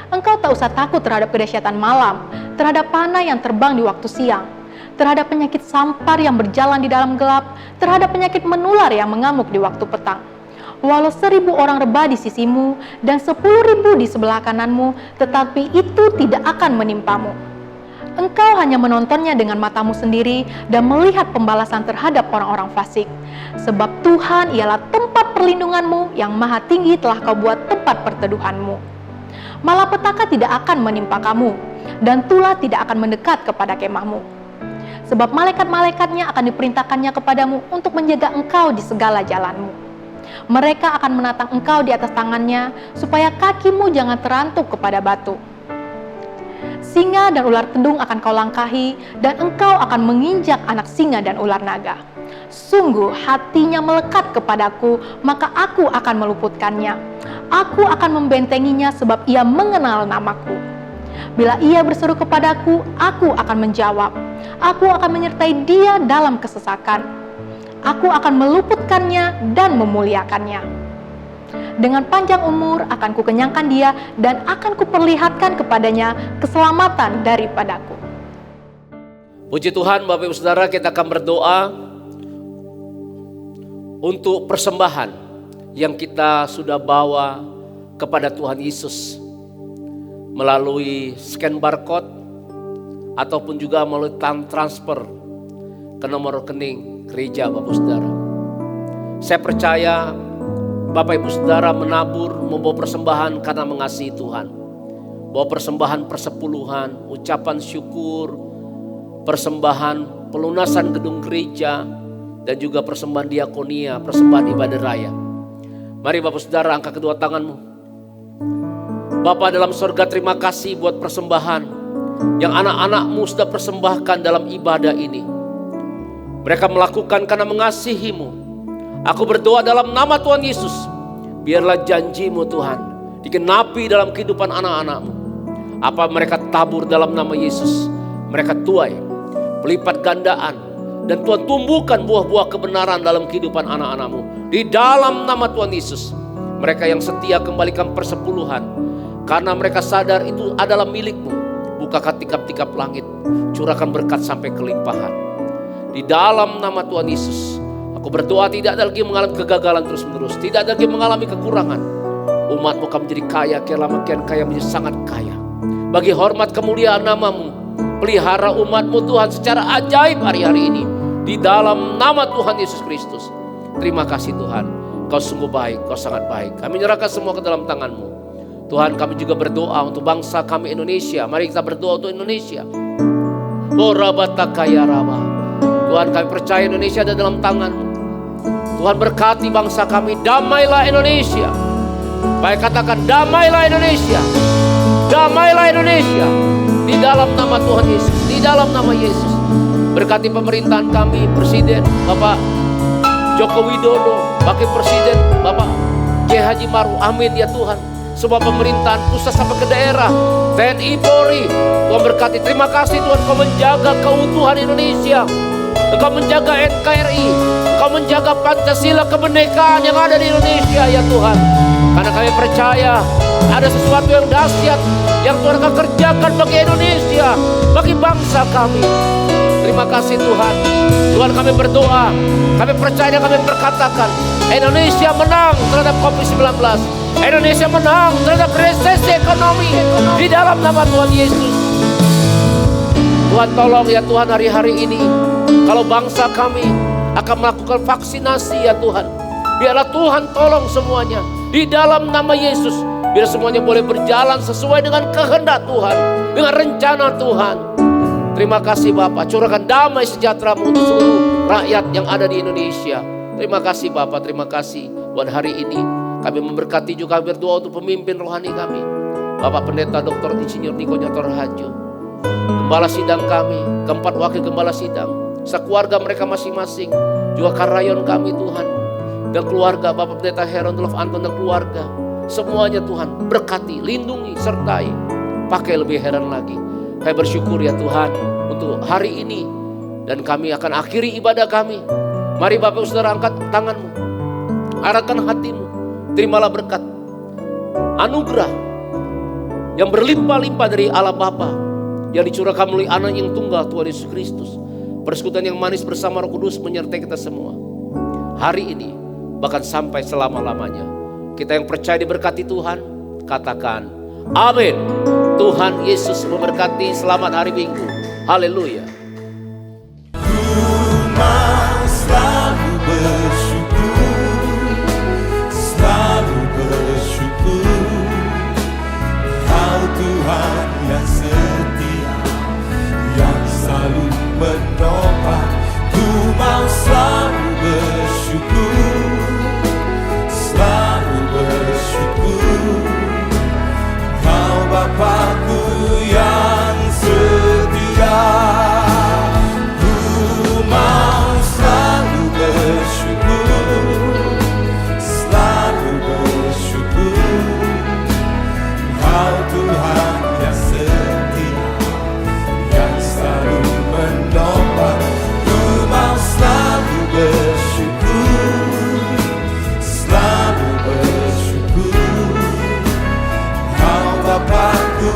[SPEAKER 6] Engkau tak usah takut terhadap kedahsyatan malam, terhadap panah yang terbang di waktu siang, terhadap penyakit sampar yang berjalan di dalam gelap, terhadap penyakit menular yang mengamuk di waktu petang. Walau 1000 orang rebah di sisimu dan 10.000 di sebelah kananmu, tetapi itu tidak akan menimpamu. Engkau hanya menontonnya dengan matamu sendiri dan melihat pembalasan terhadap orang-orang fasik. Sebab Tuhan ialah tempat perlindunganmu, yang maha tinggi telah kau buat tempat perteduhanmu. Malapetaka tidak akan menimpa kamu, dan tulah tidak akan mendekat kepada kemahmu. Sebab malaikat-malaikatnya akan diperintahkannya kepadamu untuk menjaga engkau di segala jalanmu. Mereka akan menatang engkau di atas tangannya, supaya kakimu jangan terantuk kepada batu. Singa dan ular tedung akan kau langkahi, dan engkau akan menginjak anak singa dan ular naga. Sungguh hatinya melekat kepadaku, maka aku akan meluputkannya. Aku akan membentenginya sebab ia mengenal namaku. Bila ia berseru kepadaku, aku akan menjawab. Aku akan menyertai dia dalam kesesakan. Aku akan meluputkannya dan memuliakannya. Dengan panjang umur akan kukenyangkan dia dan akan kuperlihatkan kepadanya keselamatan daripadaku.
[SPEAKER 5] Puji Tuhan, Bapak Ibu Saudara, kita akan berdoa untuk persembahan yang kita sudah bawa kepada Tuhan Yesus melalui scan barcode ataupun juga melalui transfer ke nomor rekening gereja Bapak Ibu Saudara. Saya percaya Bapak Ibu Saudara menabur, membawa persembahan karena mengasihi Tuhan. Bawa persembahan persepuluhan, ucapan syukur, persembahan pelunasan gedung gereja, dan juga persembahan diakonia, persembahan ibadah raya. Mari Bapak Saudara angkat kedua tanganmu. Bapa dalam sorga, terima kasih buat persembahan yang anak-anakmu sudah persembahkan dalam ibadah ini. Mereka melakukan karena mengasihimu. Aku berdoa dalam nama Tuhan Yesus, biarlah janjimu Tuhan digenapi dalam kehidupan anak-anakmu. Apa mereka tabur dalam nama Yesus, mereka tuai pelipat gandaan, dan Tuhan tumbuhkan buah-buah kebenaran dalam kehidupan anak-anakmu. Di dalam nama Tuhan Yesus, mereka yang setia kembalikan persepuluhan, karena mereka sadar itu adalah milikmu. Bukakan tikap-tikap langit, curahkan berkat sampai kelimpahan. Di dalam nama Tuhan Yesus, aku berdoa tidak ada lagi mengalami kegagalan terus-menerus, tidak ada lagi mengalami kekurangan. Umatmu akan menjadi kaya, kian kaya, menjadi sangat kaya. Bagi hormat kemuliaan namamu, pelihara umatmu Tuhan secara ajaib hari-hari ini. Di dalam nama Tuhan Yesus Kristus. Terima kasih Tuhan, Kau sungguh baik, Kau sangat baik. Kami menyerahkan semua ke dalam tangan-Mu. Tuhan, kami juga berdoa untuk bangsa kami Indonesia. Mari kita berdoa untuk Indonesia. Borabatakaya Rama. Tuhan, kami percaya Indonesia ada dalam tangan-Mu. Tuhan, berkati bangsa kami. Damailah Indonesia. Baik, katakan damailah Indonesia. Damailah Indonesia. Di dalam nama Tuhan Yesus. Di dalam nama Yesus. Berkati pemerintahan kami, Presiden Bapak Joko Widodo, Wakil Presiden Bapak Kiai Haji Maruf. Amin ya Tuhan. Semua pemerintahan pusat sampai ke daerah, TNI, Polri, Tuhan berkati. Terima kasih Tuhan, Kau menjaga keutuhan Indonesia, Engkau menjaga NKRI, Engkau menjaga Pancasila, kebinekaan yang ada di Indonesia ya Tuhan. Karena kami percaya ada sesuatu yang dahsyat yang Tuhan akan kerjakan bagi Indonesia, bagi bangsa kami. Terima kasih Tuhan. Tuhan, kami berdoa, kami percaya dan kami berkatakan, Indonesia menang terhadap COVID-19. Indonesia menang terhadap resesi ekonomi di dalam nama Tuhan Yesus. Tuhan, tolong ya Tuhan, hari-hari ini kalau bangsa kami akan melakukan vaksinasi ya Tuhan, biarlah Tuhan tolong semuanya di dalam nama Yesus. Biar semuanya boleh berjalan sesuai dengan kehendak Tuhan, dengan rencana Tuhan. Terima kasih Bapak, curahkan damai sejahtera untuk seluruh rakyat yang ada di Indonesia. Terima kasih Bapak, terima kasih buat hari ini. Kami memberkati juga, berdoa untuk pemimpin rohani kami, Bapak Pendeta Dr. Insinyur Niko Nyotor Harjo, Gembala Sidang kami, keempat wakil Gembala Sidang, sekeluarga mereka masing-masing, juga karayon kami Tuhan, dan keluarga Bapak Pendeta Heron Dulf Anton dan keluarga. Semuanya Tuhan berkati, lindungi, sertai, pakai lebih heran lagi. Kami bersyukur ya Tuhan untuk hari ini, dan kami akan akhiri ibadah kami. Mari Bapak Saudara angkat tanganmu, arahkan hatimu, terimalah berkat, anugerah yang berlimpah-limpah dari Allah Bapa yang dicurahkan melalui anak yang tunggal Tuhan Yesus Kristus. Persekutuan yang manis bersama Roh Kudus menyertai kita semua hari ini, bahkan sampai selama-lamanya. Kita yang percaya diberkati Tuhan, katakan amin. Tuhan Yesus memberkati. Selamat hari Minggu. Haleluya.
[SPEAKER 4] Selalu bersyukur, Kau Tuhan yang setia, yang selalu menopang. Ku mau selalu bersyukur, selalu bersyukur, Kau Bapa-Ku yang setia. Ku mau selalu bersyukur, selalu bersyukur, Kau Tuhan yang setia, yang selalu menopang. Ku mau selalu bersyukur, selalu bersyukur, Kau Bapa-Ku